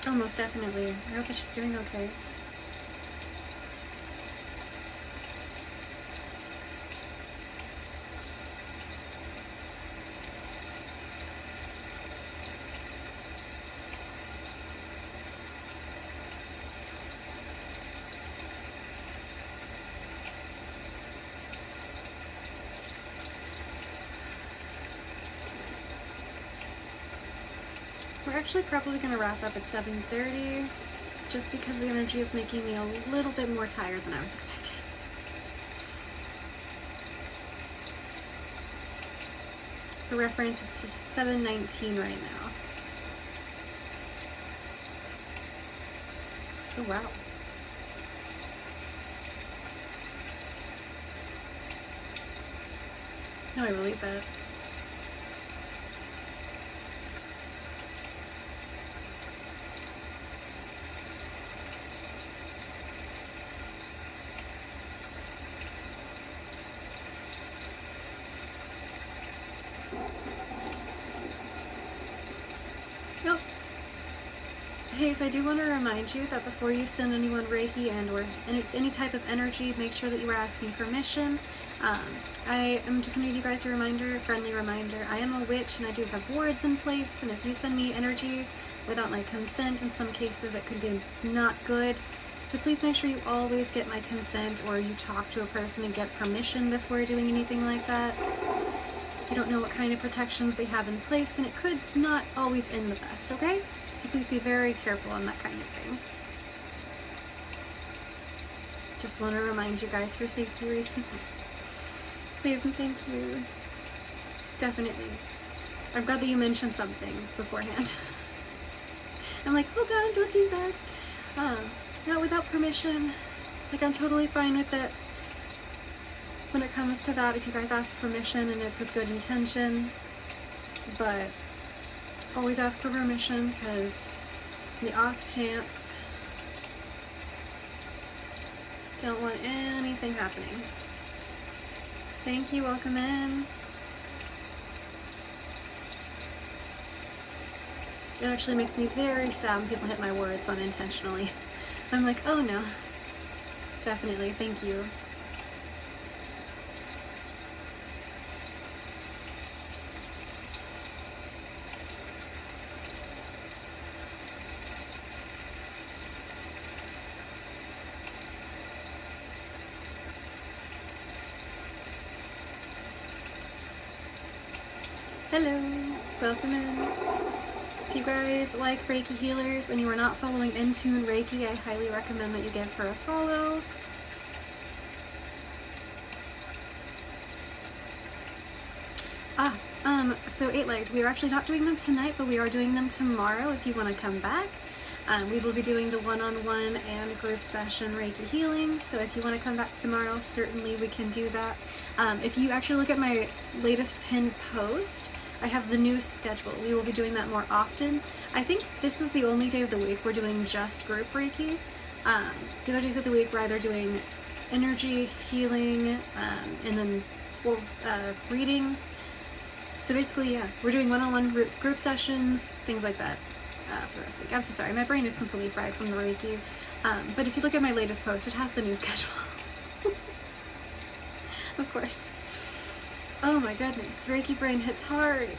Oh, most definitely. I hope that she's doing okay. We're actually probably going to wrap up at 7:30, just because the energy is making me a little bit more tired than I was expecting. For reference, it's 7:19 right now. Oh, wow. No, I believe that. guys, I do want to remind you that before you send anyone Reiki and or any type of energy, make sure that you are asking permission. I am just going to give you guys a reminder, friendly reminder. I am a witch and I do have wards in place, and if you send me energy without my consent, in some cases it could be not good. So please make sure you always get my consent, or you talk to a person and get permission before doing anything like that. You don't know what kind of protections they have in place, and it could not always end the best, okay? So please be very careful on that kind of thing. Just want to remind you guys for safety reasons. Please and thank you. Definitely. I'm glad that you mentioned something beforehand. I'm like, oh god, don't do that. Not without permission. Like, I'm totally fine with it when it comes to that, if you guys ask permission and it's with good intention. But always ask for permission, because the off chance, don't want anything happening. Thank you, welcome in. It actually makes me very sad when people hit my words unintentionally. I'm like, oh no. Definitely, thank you. Hello, welcome in. If you guys like Reiki healers and you are not following Intune Reiki, I highly recommend that you give her a follow. So 8-legged, we are actually not doing them tonight, but we are doing them tomorrow if you want to come back. We will be doing the one-on-one and group session Reiki healing, so if you want to come back tomorrow, certainly we can do that. If you actually look at my latest pinned post, I have the new schedule. We will be doing that more often. I think this is the only day of the week we're doing just group Reiki. The other days of the week we're either doing energy healing and then readings. So basically, yeah, we're doing one-on-one group sessions, things like that for this week. I'm so sorry, my brain is completely fried from the Reiki. But if you look at my latest post, it has the new schedule. Of course. Oh my goodness, Reiki brain hits hard.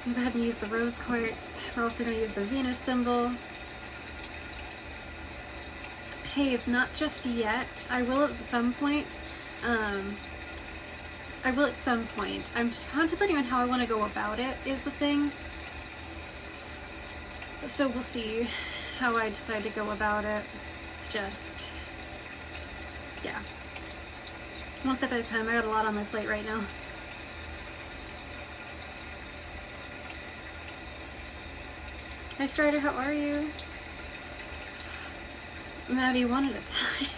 I'm going to use the rose quartz. We're also going to use the Venus symbol. Haze, not just yet. I will at some point. I'm contemplating on how I want to go about it, is the thing. So we'll see how I decide to go about it. It's just, yeah. One step at a time. I got a lot on my plate right now. Hi Strider, how are you? Maddie, one at a time.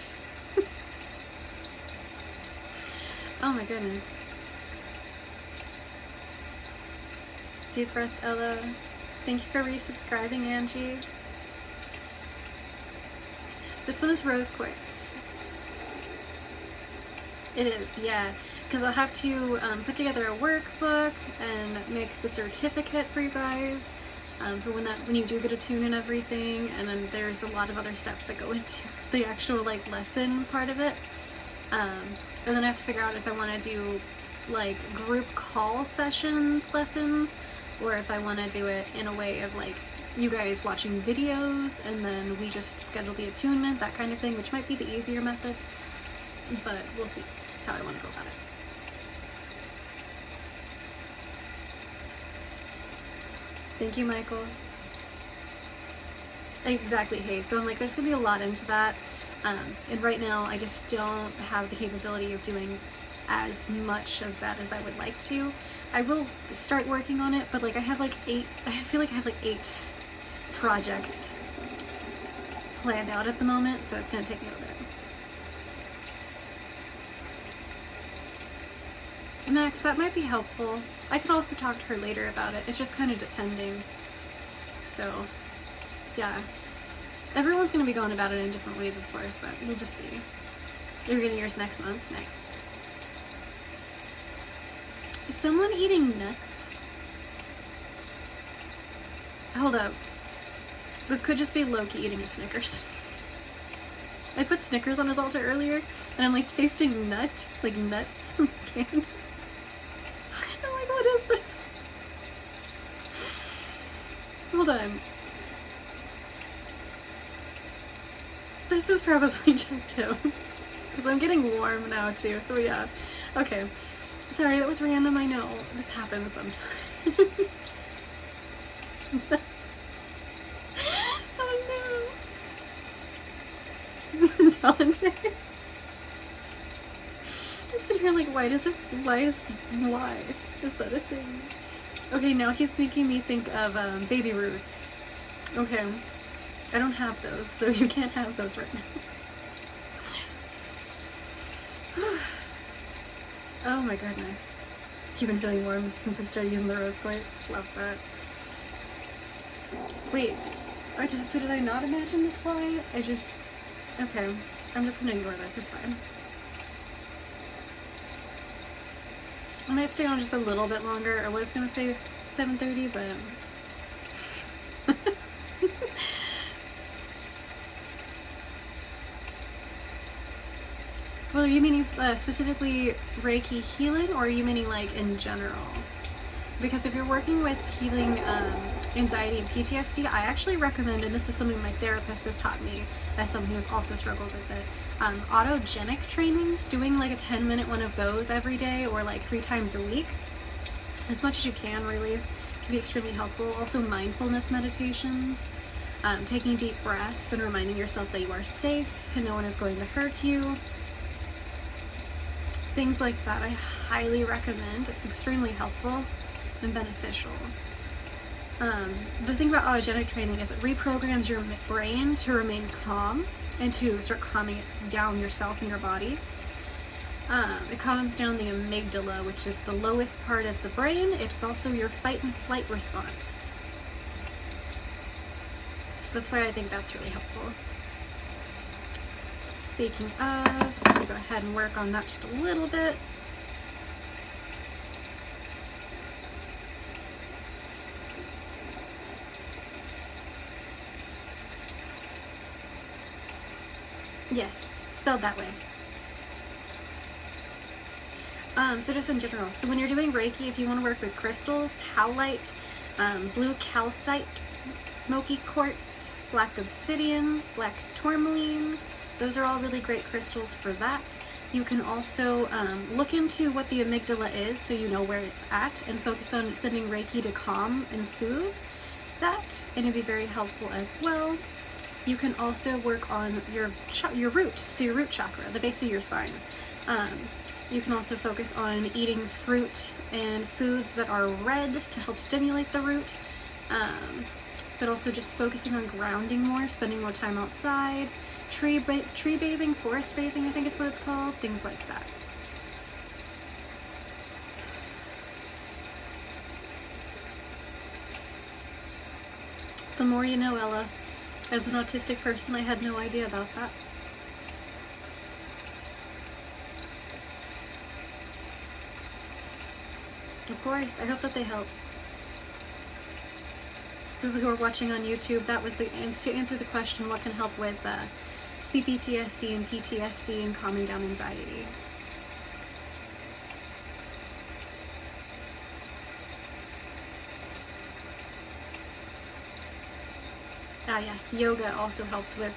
Oh my goodness. Deep breath, Ella. Thank you for resubscribing, Angie. This one is rose quartz. It is, yeah. Because I'll have to put together a workbook and make the certificate for you guys for when you do get a tune and everything. And then there's a lot of other steps that go into the actual like lesson part of it. And then I have to figure out if I want to do like group call sessions lessons, or if I want to do it in a way of like you guys watching videos and then we just schedule the attunement, that kind of thing, which might be the easier method, but we'll see how I want to go about it. Thank you, Michael. Exactly, hey, so I'm like, there's gonna be a lot into that, and right now I just don't have the capability of doing as much of that as I would like to. I will start working on it, but like I feel like I have like 8 projects planned out at the moment, so it's gonna take me a little bit. Max, that might be helpful. I could also talk to her later about it. It's just kind of depending. So, yeah. Everyone's gonna be going about it in different ways, of course, but we'll just see. You're getting yours next month? Nice. Is someone eating nuts? Hold up. This could just be Loki eating a Snickers. I put Snickers on his altar earlier, and I'm like tasting nuts from the can. I'm like, what is this? Hold on. This is probably just him. Because I'm getting warm now too, so yeah. Okay. Sorry, that was random, I know. This happens sometimes. Oh no. Voluntary. I'm sitting here like, why is that a thing? Okay, now he's making me think of Baby Ruths. Okay. I don't have those, so you can't have those right now. Oh my goodness. You've been feeling warm since I started using the rose quartz. Love that. Wait, so did I not imagine the fly? Okay, I'm just gonna ignore this, it's fine. I might stay on just a little bit longer. I was gonna say 7:30, but... Well, are you meaning specifically Reiki healing, or are you meaning like in general? Because if you're working with healing anxiety and PTSD, I actually recommend, and this is something my therapist has taught me as someone who's also struggled with it, autogenic trainings, doing like a 10-minute one of those every day or like 3 times a week, as much as you can really, can be extremely helpful. Also mindfulness meditations, taking deep breaths and reminding yourself that you are safe and no one is going to hurt you. Things like that I highly recommend. It's extremely helpful and beneficial. The thing about autogenic training is it reprograms your brain to remain calm and to start calming it down yourself and your body. It calms down the amygdala, which is the lowest part of the brain. It's also your fight and flight response. So that's why I think that's really helpful. Speaking of, I'm going to go ahead and work on that just a little bit. Yes, spelled that way. So just in general, so when you're doing Reiki, if you want to work with crystals, howlite, blue calcite, smoky quartz, black obsidian, black tourmaline, those are all really great crystals for that. You can also look into what the amygdala is so you know where it's at, and focus on sending Reiki to calm and soothe that, and it'd be very helpful as well. You can also work on your root, so your root chakra, the base of your spine. You can also focus on eating fruit and foods that are red to help stimulate the root. But also just focusing on grounding more, spending more time outside, tree bathing, forest bathing, I think is what it's called, things like that. The more you know, Ella. As an autistic person, I had no idea about that. Of course, I hope that they help. People who are watching on YouTube, that was to answer the question, what can help with CPTSD and PTSD and calming down anxiety. Ah yes, yoga also helps with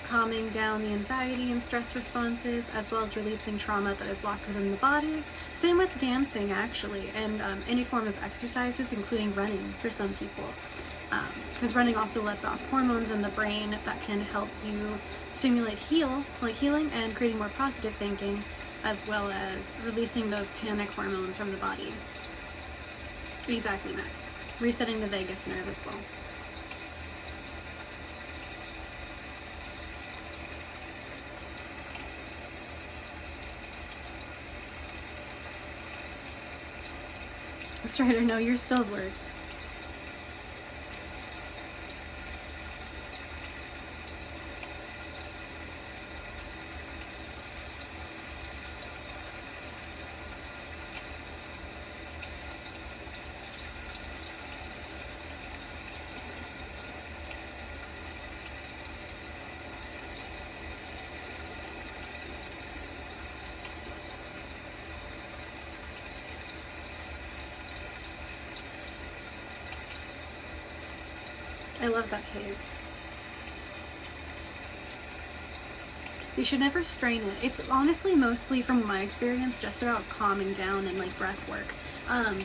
calming down the anxiety and stress responses, as well as releasing trauma that is locked within the body. Same with dancing, actually, and any form of exercises, including running for some people. Because running also lets off hormones in the brain that can help you stimulate healing and creating more positive thinking, as well as releasing those panic hormones from the body. Exactly, Max. Resetting the vagus nerve as well. Strider, no, yours still works. I love that haze. You should never strain it. It's honestly mostly, from my experience, just about calming down and like breath work.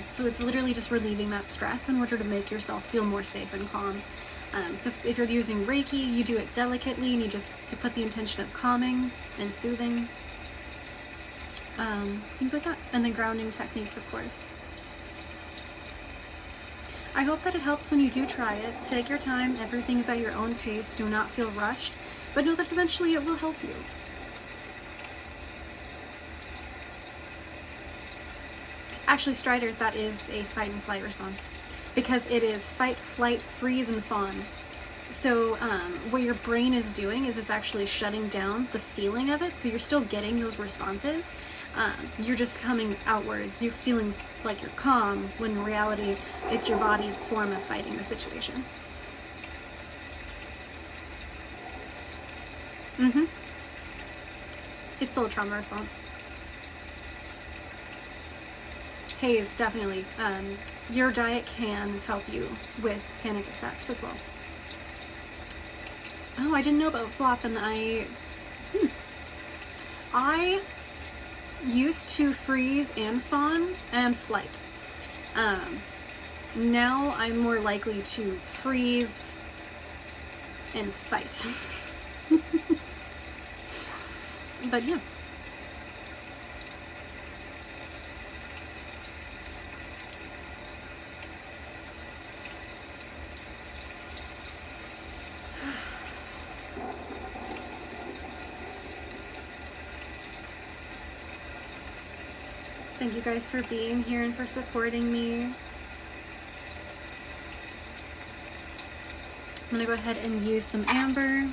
So it's literally just relieving that stress in order to make yourself feel more safe and calm. So if you're using Reiki, you do it delicately and you put the intention of calming and soothing. Things like that. And then grounding techniques, of course. I hope that it helps when you do try it. Take your time. Everything is at your own pace. Do not feel rushed. But know that eventually it will help you. Actually, Strider, that is a fight and flight response. Because it is fight, flight, freeze, and fawn. So what your brain is doing is it's actually shutting down the feeling of it. So you're still getting those responses. You're just coming outwards. You're feeling like you're calm, when in reality, it's your body's form of fighting the situation. It's still a trauma response. Haze, definitely. Your diet can help you with panic attacks as well. Oh, I didn't know about flop, and I used to freeze and fawn and flight. Now I'm more likely to freeze and fight. But yeah. Thank you guys for being here and for supporting me. I'm gonna go ahead and use some amber.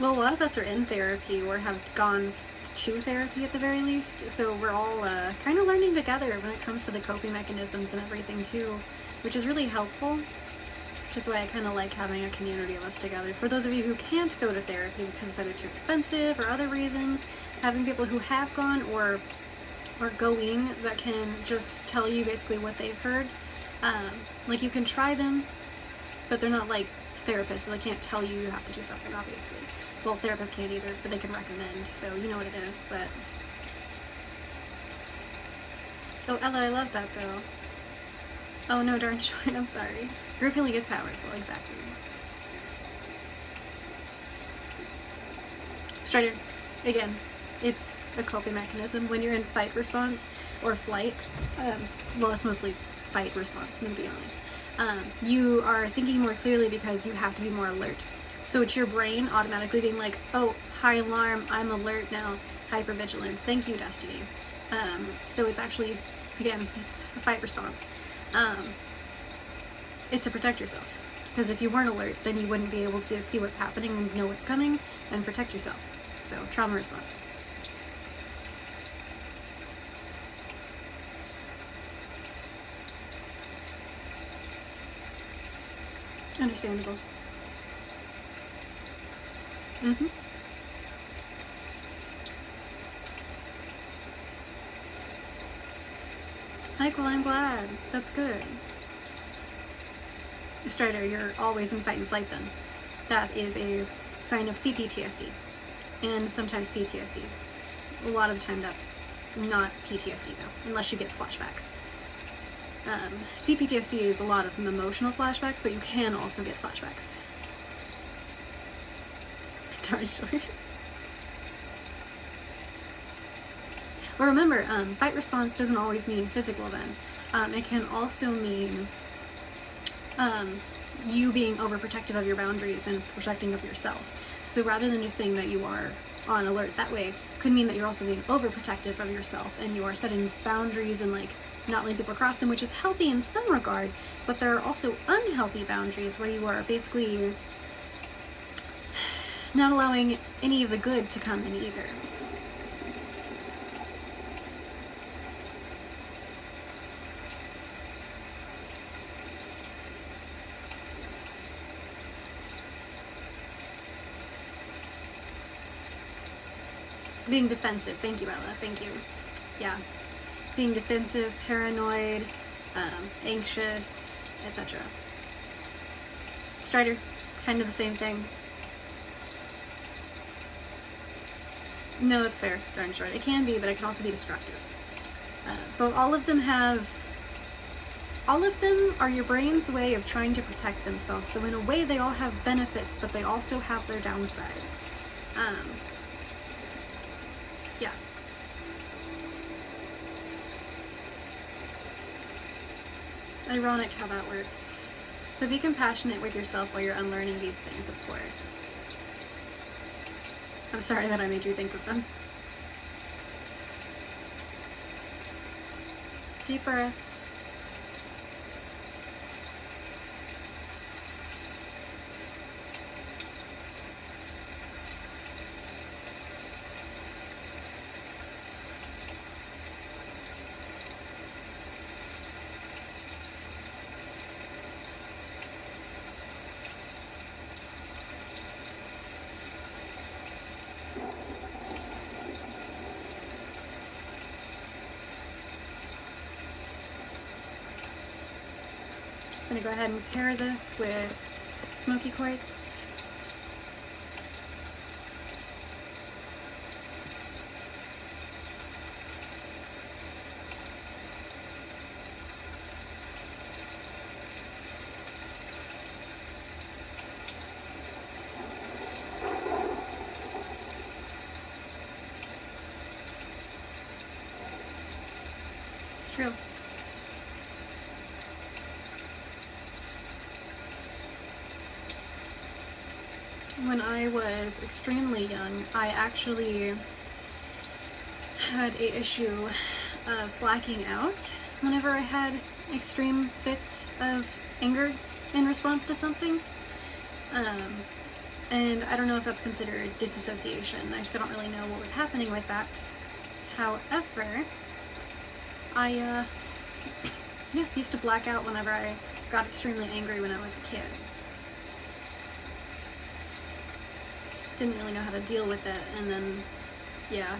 Well, a lot of us are in therapy or have gone to therapy at the very least, so we're all kind of learning together when it comes to the coping mechanisms and everything too, which is really helpful, which is why I kind of like having a community of us together. For those of you who can't go to therapy because it's either too expensive or other reasons, having people who have gone or are going that can just tell you basically what they've heard. Like, you can try them, but they're not like therapists, so they can't tell you you have to do something, obviously. Well, therapists can't either, but they can recommend, so you know what it is, but... Oh, Ella, I love that, though. Oh, no, darn shine, I'm sorry. Group healing is powerful, exactly. Strider, again, it's a coping mechanism. When you're in fight response, or flight, well, it's mostly fight response, I'm gonna be honest. You are thinking more clearly because you have to be more alert. So it's your brain automatically being like, oh, high alarm, I'm alert now, hypervigilance. Thank you, Destiny. So it's actually, again, it's a fight response. It's to protect yourself. Because if you weren't alert, then you wouldn't be able to see what's happening and know what's coming and protect yourself. So, trauma response. Understandable. Michael, I'm glad. That's good. Strider, you're always in fight and flight then. That is a sign of CPTSD. And sometimes PTSD. A lot of the time that's not PTSD though, unless you get flashbacks. CPTSD is a lot of emotional flashbacks, but you can also get flashbacks. Darn sure. But remember, fight response doesn't always mean physical then. It can also mean you being overprotective of your boundaries and protecting of yourself. So rather than just saying that you are on alert that way, could mean that you're also being overprotective of yourself and you are setting boundaries and like not letting people cross them, which is healthy in some regard, but there are also unhealthy boundaries where you are basically Not allowing any of the good to come in either. Being defensive. Thank you, Ella. Thank you. Yeah. Being defensive, paranoid, anxious, etc. Strider, kind of the same thing. No, that's fair, darn short. It can be, but it can also be destructive. But all of them are your brain's way of trying to protect themselves. So in a way, they all have benefits, but they also have their downsides. Yeah. Ironic how that works. So be compassionate with yourself while you're unlearning these things, of course. I'm sorry that I made you think of them. Deep breaths. I'm going to go ahead and pair this with smoky quartz. It's true. When I was extremely young, I actually had an issue of blacking out whenever I had extreme fits of anger in response to something. And I don't know if that's considered disassociation. I just don't really know what was happening with that. However, I used to black out whenever I got extremely angry when I was a kid. Didn't really know how to deal with it, and then, yeah.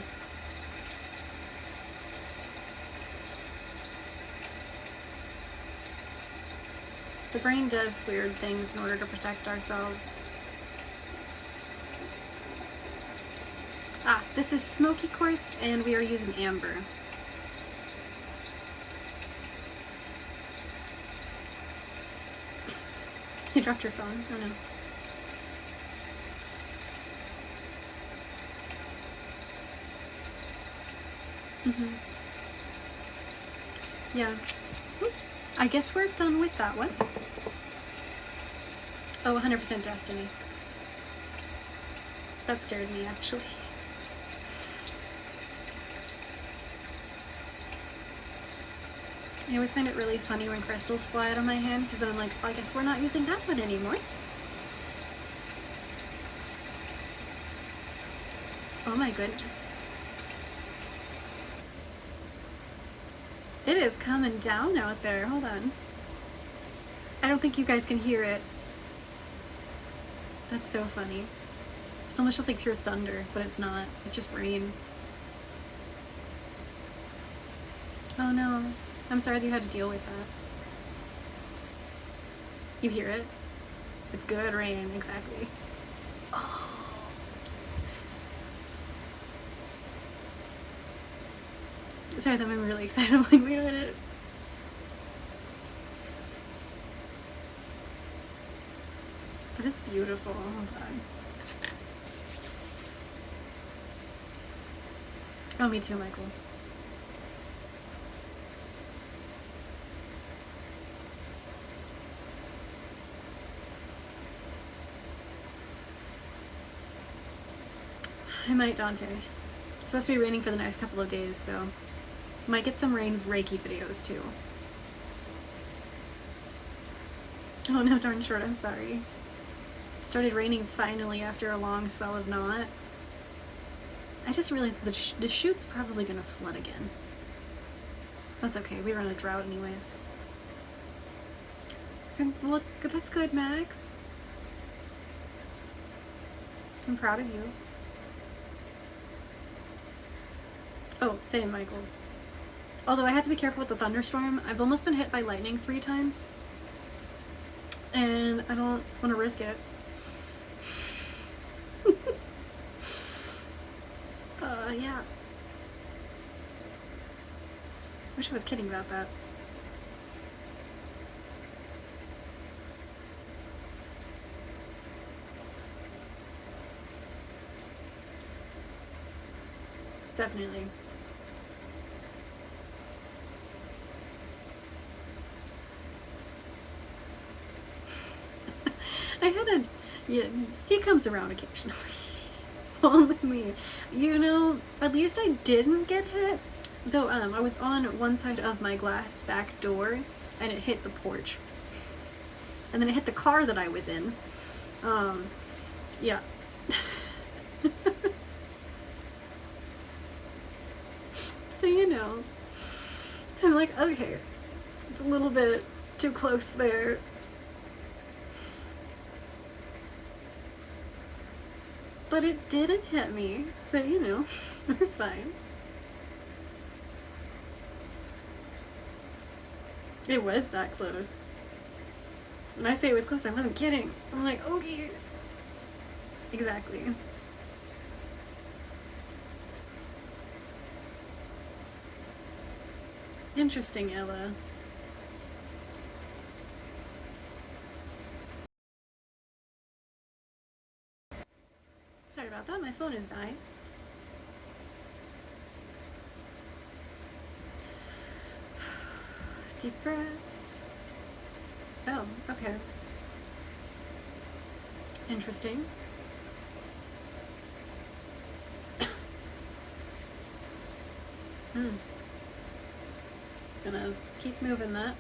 The brain does weird things in order to protect ourselves. Ah, this is smoky quartz, and we are using amber. You dropped your phone? Oh no. Yeah. I guess we're done with that one. Oh, 100% Destiny. That scared me, actually. I always find it really funny when crystals fly out of my hand, because then I'm like, oh, I guess we're not using that one anymore. Oh my goodness. It is coming down out there. Hold on. I don't think you guys can hear it. That's so funny. It's almost just like pure thunder, but it's not. It's just rain. Oh no. I'm sorry that you had to deal with that. You hear it? It's good rain, exactly. Oh. Sorry, that made me really excited. I'm like, wait a minute. That is beautiful. Hold on. Oh, me too, Michael. I might, Dante. It's supposed to be raining for the next couple of days, so might get some rain Reiki videos too. Oh no, darn short, I'm sorry. started raining finally after a long spell of not. I just realized the chute's probably gonna flood again. That's okay, we were in a drought anyways. Look, that's good, Max. I'm proud of you. Oh, same, Michael. Although I had to be careful with the thunderstorm. I've almost been hit by lightning 3 times. And I don't want to risk it. Yeah. Wish I was kidding about that. Definitely. I had a... Yeah, he comes around occasionally. Only me. You know, at least I didn't get hit. Though, I was on one side of my glass back door, and it hit the porch. And then it hit the car that I was in. Yeah. So, you know, I'm like, okay, it's a little bit too close there. But it didn't hit me, so, you know, we're fine. It was that close. When I say it was close, I wasn't kidding. I'm like, okay. Exactly. Interesting, Ella. Sorry about that, my phone is dying. Deep breaths. Oh, okay. Interesting. Gonna keep moving that.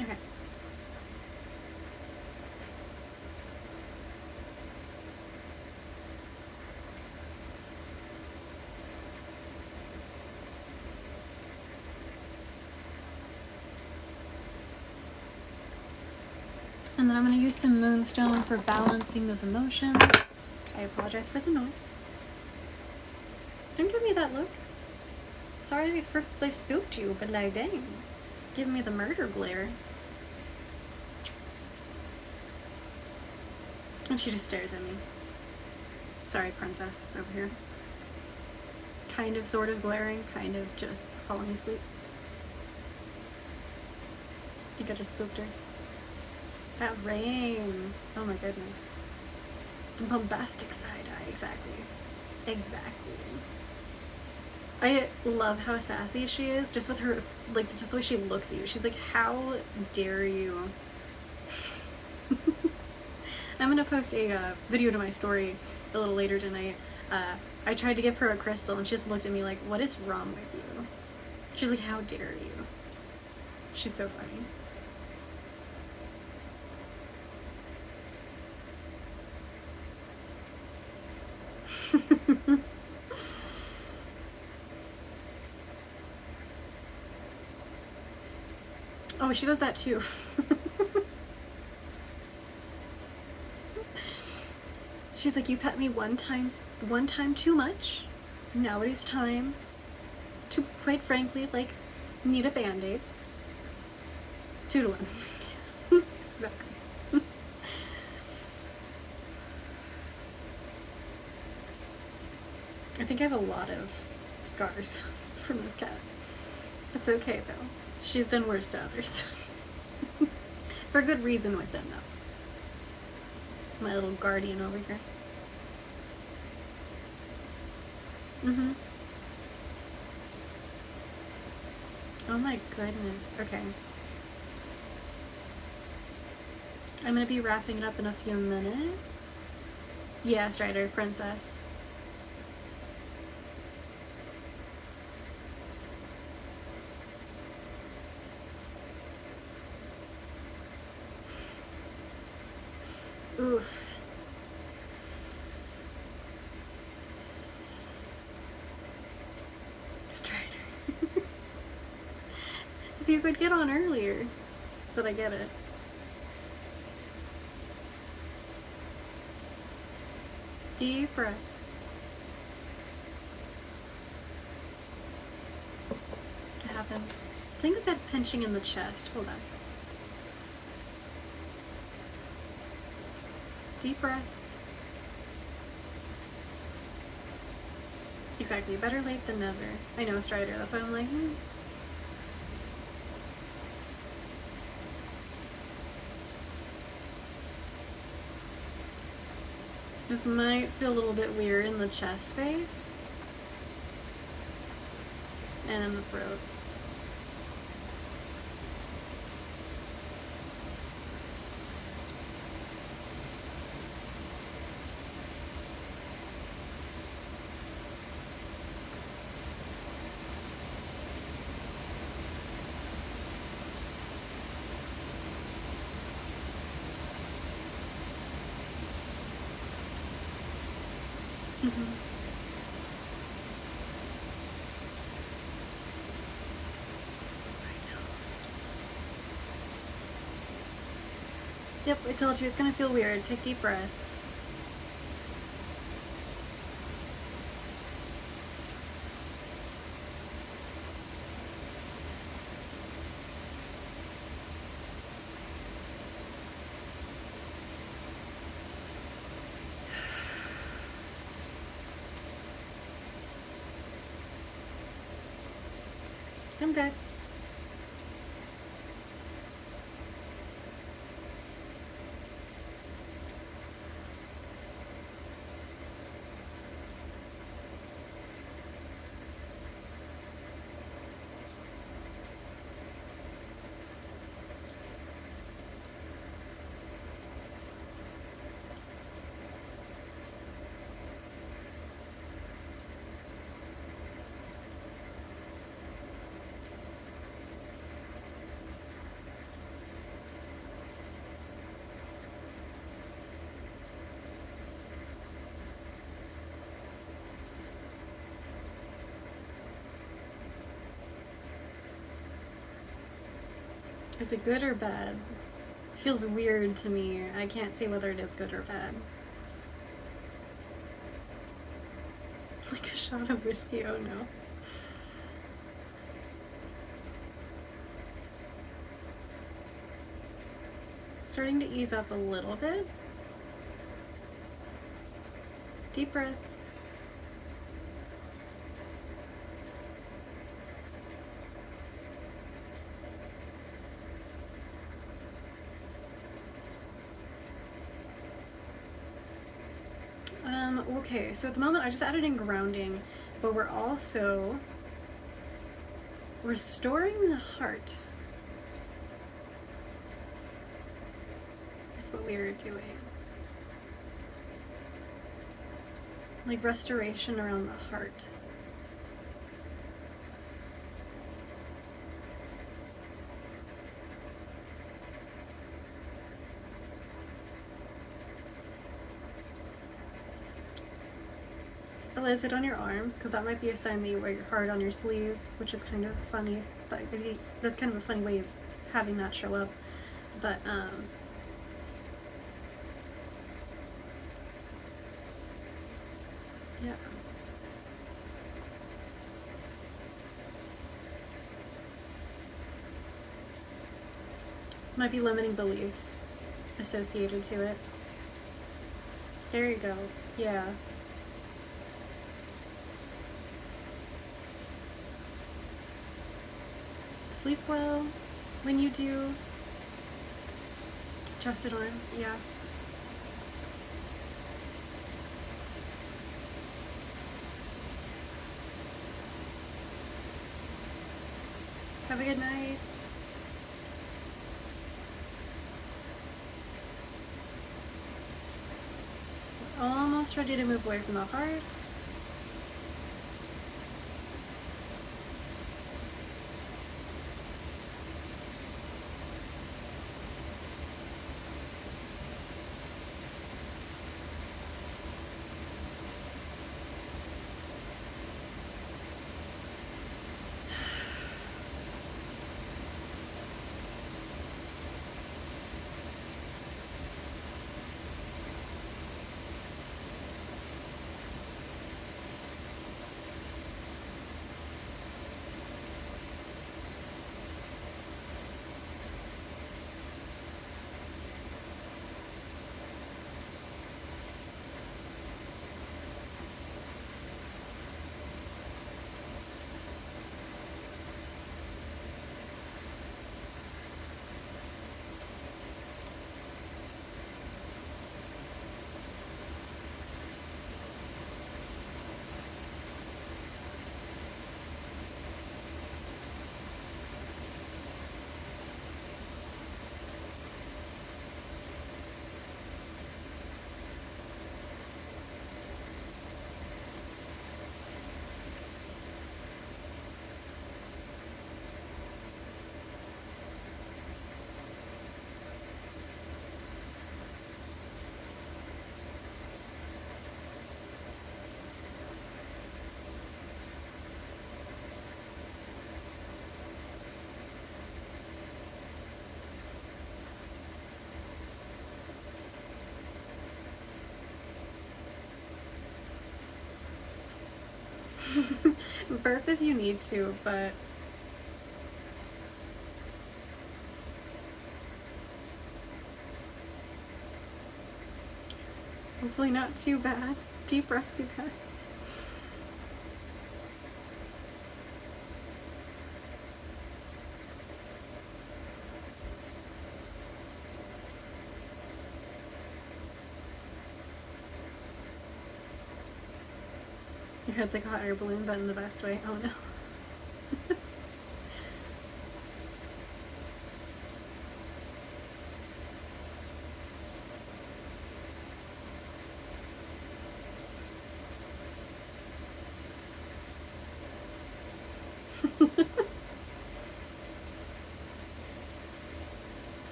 Okay. And then I'm going to use some moonstone for balancing those emotions. I apologize for the noise. Don't give me that look. Sorry first I spooked you, but like, dang. Give me the murder glare. And she just stares at me. Sorry, princess, over here. Kind of, sort of glaring, kind of just falling asleep. I think I just spooked her. That rain. Oh my goodness. The bombastic side eye, exactly. Exactly. I love how sassy she is, just with her, like, just the way she looks at you. She's like, how dare you? I'm gonna post a video to my story a little later tonight. I tried to give her a crystal and she just looked at me like, what is wrong with you? She's like, how dare you? She's so funny. Oh, she does that too. She's like, you pet me one time too much. Now it is time to, quite frankly, like, need a band-aid. 2 to 1. Exactly. I think I have a lot of scars from this cat. It's okay though. She's done worse to others. For good reason with them though. My little guardian over here. Oh my goodness. Okay. I'm gonna be wrapping it up in a few minutes. Yeah, Strider, princess. Oof. Strider. If you could get on earlier. But I get it. Deep breaths. It happens. Think of that pinching in the chest. Hold on. Deep breaths. Exactly. Better late than never. I know, Strider. That's why I'm like, This might feel a little bit weird in the chest space. And in the throat. Yep, I told you it's gonna feel weird. Take deep breaths. I'm good. Is it good or bad? Feels weird to me. I can't say whether it is good or bad. Like a shot of whiskey, oh no. Starting to ease up a little bit. Deep breaths. Okay, so at the moment I just added in grounding, but we're also restoring the heart. That's what we are doing. Like restoration around the heart. Is it on your arms? Because that might be a sign that you wear your heart on your sleeve, which is kind of funny. But that's kind of a funny way of having that show up. But yeah. Might be limiting beliefs associated to it. There you go. Yeah. Sleep well when you do. Chested arms, yeah. Have a good night. almost ready to move away from the heart. Burp if you need to, but hopefully not too bad. Deep breaths, you guys. Your head's like a hot air balloon, but in the best way. Oh no.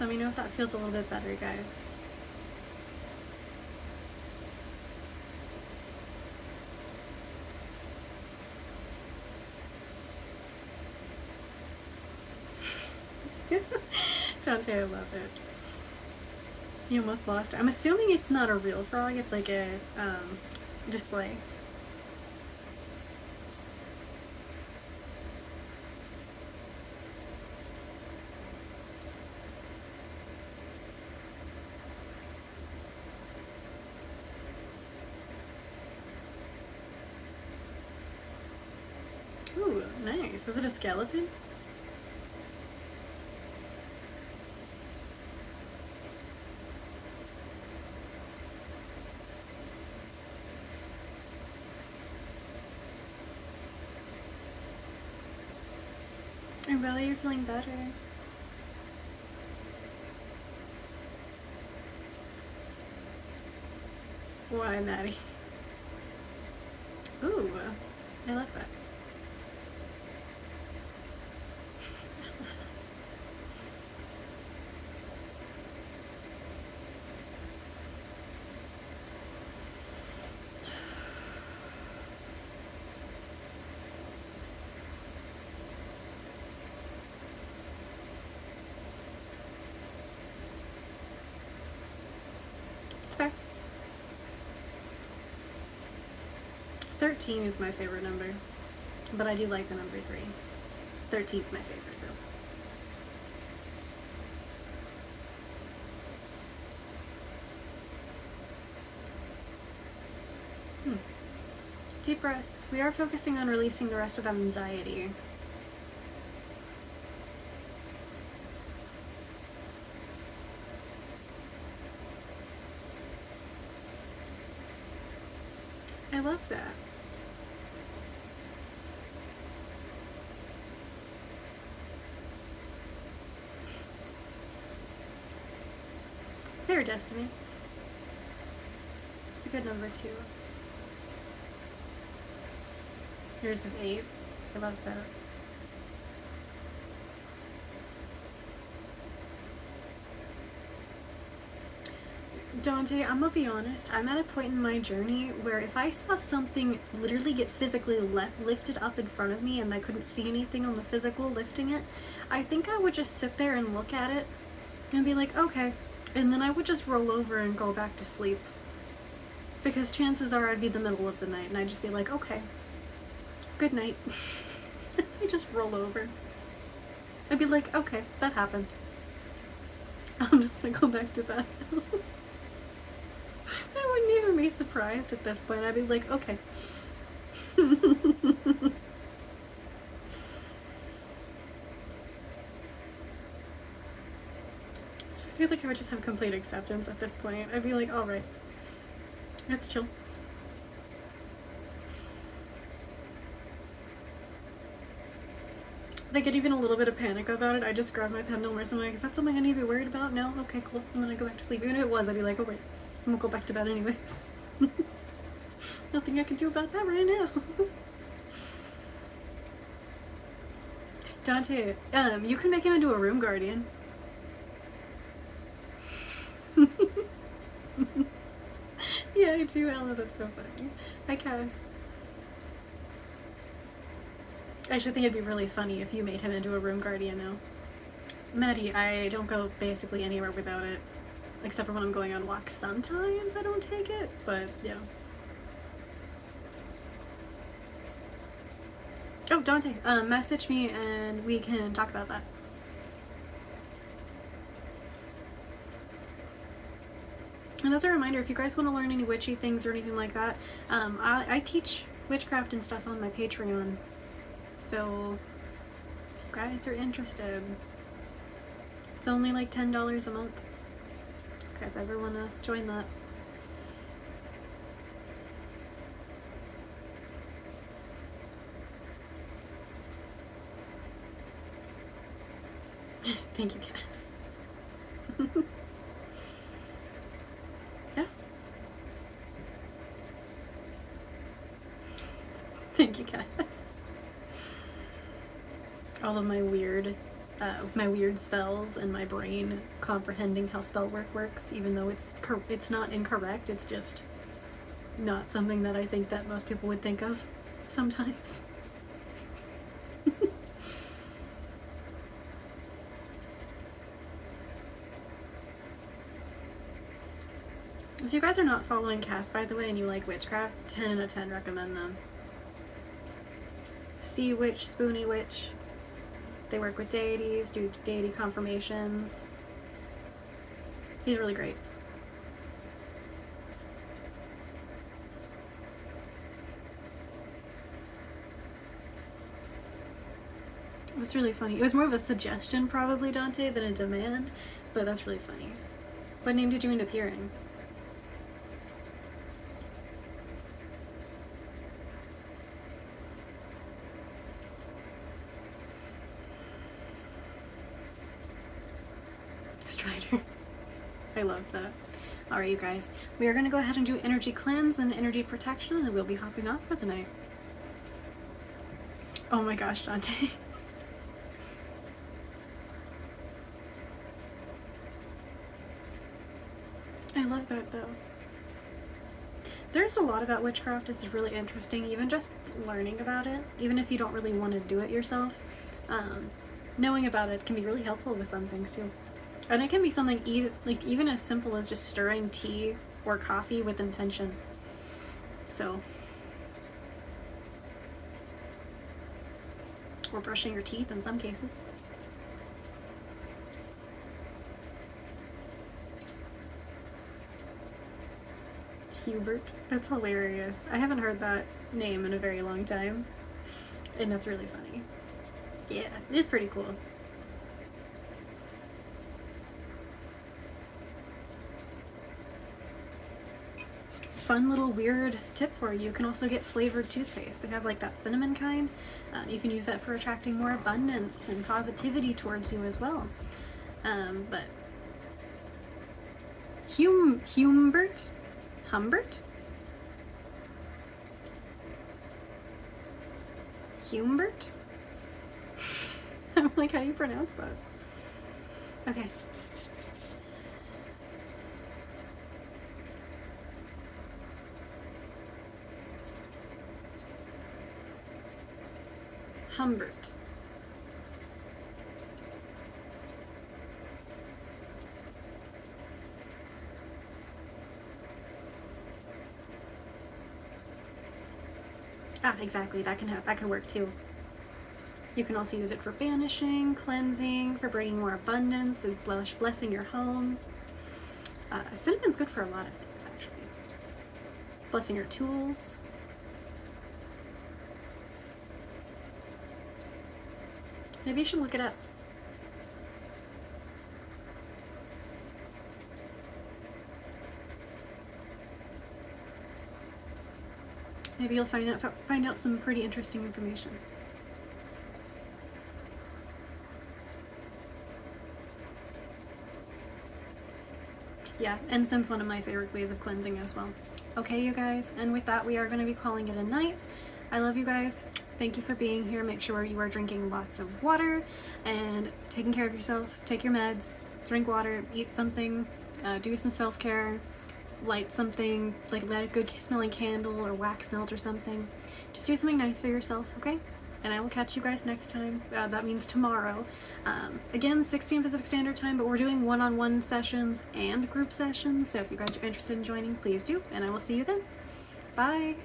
Let me know if that feels a little bit better, guys. Don't say I love it. You almost lost it. I'm assuming it's not a real frog, it's like a display. Ooh, nice. Is it a skeleton? I'm glad you're feeling better. Why, Maddie? Ooh, I like that. It's fair. 13 is my favorite number, but I do like the number 3. 13 is my favorite, though. Deep breaths. We are focusing on releasing the rest of that anxiety. I love that. Fair destiny. It's a good number too. Yours is 8. I love that. Dante, I'm gonna be honest, I'm at a point in my journey where if I saw something literally get physically lifted up in front of me and I couldn't see anything on the physical lifting it, I think I would just sit there and look at it and be like, okay, and then I would just roll over and go back to sleep. Because chances are I'd be the middle of the night and I'd just be like, okay, good night. I just roll over. I'd be like, okay, that happened. I'm just gonna go back to bed. I wouldn't even be surprised at this point. I'd be like, okay. I feel like I would just have complete acceptance at this point. I'd be like, alright, let's chill. If I get even a little bit of panic about it, I just grab my pendulum or something. Like, is that something I need to be worried about? No? Okay, cool. I'm gonna go back to sleep. Even if it was, I'd be like, oh wait, I'm gonna go back to bed anyways. Nothing I can do about that right now. Dante, you can make him into a room guardian. Yeah, I do, Ella. That's so funny. Hi, Cass. I actually think it'd be really funny if you made him into a room guardian now. Maddie, I don't go basically anywhere without it. Except for when I'm going on walks. Sometimes I don't take it, but yeah. Oh, Dante, message me and we can talk about that. And as a reminder, if you guys want to learn any witchy things or anything like that, I teach witchcraft and stuff on my Patreon. So, if you guys are interested, it's only like $10 a month. If you guys ever want to join that. Thank you, Cass. Yeah. Thank you, Cass. All of my weird spells and my brain comprehending how spell work works, even though it's not incorrect. It's just not something that I think that most people would think of sometimes. If you guys are not following Cass, by the way, and you like witchcraft, 10 out of 10 recommend them. Sea Witch, Spoony Witch. They work with deities, do deity confirmations. He's really great. That's really funny. It was more of a suggestion probably, Dante, than a demand, but that's really funny. What name did you end up hearing? Strider. I love that. Alright, you guys. We are going to go ahead and do energy cleanse and energy protection, and then we'll be hopping off for the night. Oh my gosh, Dante. I love that, though. There's a lot about witchcraft that's really interesting, even just learning about it, even if you don't really want to do it yourself. Knowing about it can be really helpful with some things, too. And it can be something even as simple as just stirring tea or coffee with intention. So, or brushing your teeth in some cases. Hubert. That's hilarious. I haven't heard that name in a very long time. And that's really funny. Yeah, it is pretty cool. Fun little weird tip for you. You can also get flavored toothpaste. They have like that cinnamon kind. You can use that for attracting more abundance and positivity towards you as well. But Humbert? Humbert? Humbert? I'm like, how do you pronounce that? Okay. Humbert. Ah, exactly. That can work too. You can also use it for banishing, cleansing, for bringing more abundance, and blessing your home. Cinnamon's good for a lot of things, actually. Blessing your tools. Maybe you should look it up. Maybe you'll find out some pretty interesting information. Yeah, incense, one of my favorite ways of cleansing as well. Okay, you guys, and with that, we are going to be calling it a night. I love you guys. Thank you for being here. Make sure you are drinking lots of water and taking care of yourself. Take your meds, drink water, eat something, do some self-care, light something, like light a good smelling candle or wax melt or something. Just do something nice for yourself, okay? And I will catch you guys next time. That means tomorrow. Again, 6 p.m. Pacific Standard Time, but we're doing one-on-one sessions and group sessions, so if you guys are interested in joining, please do, and I will see you then. Bye!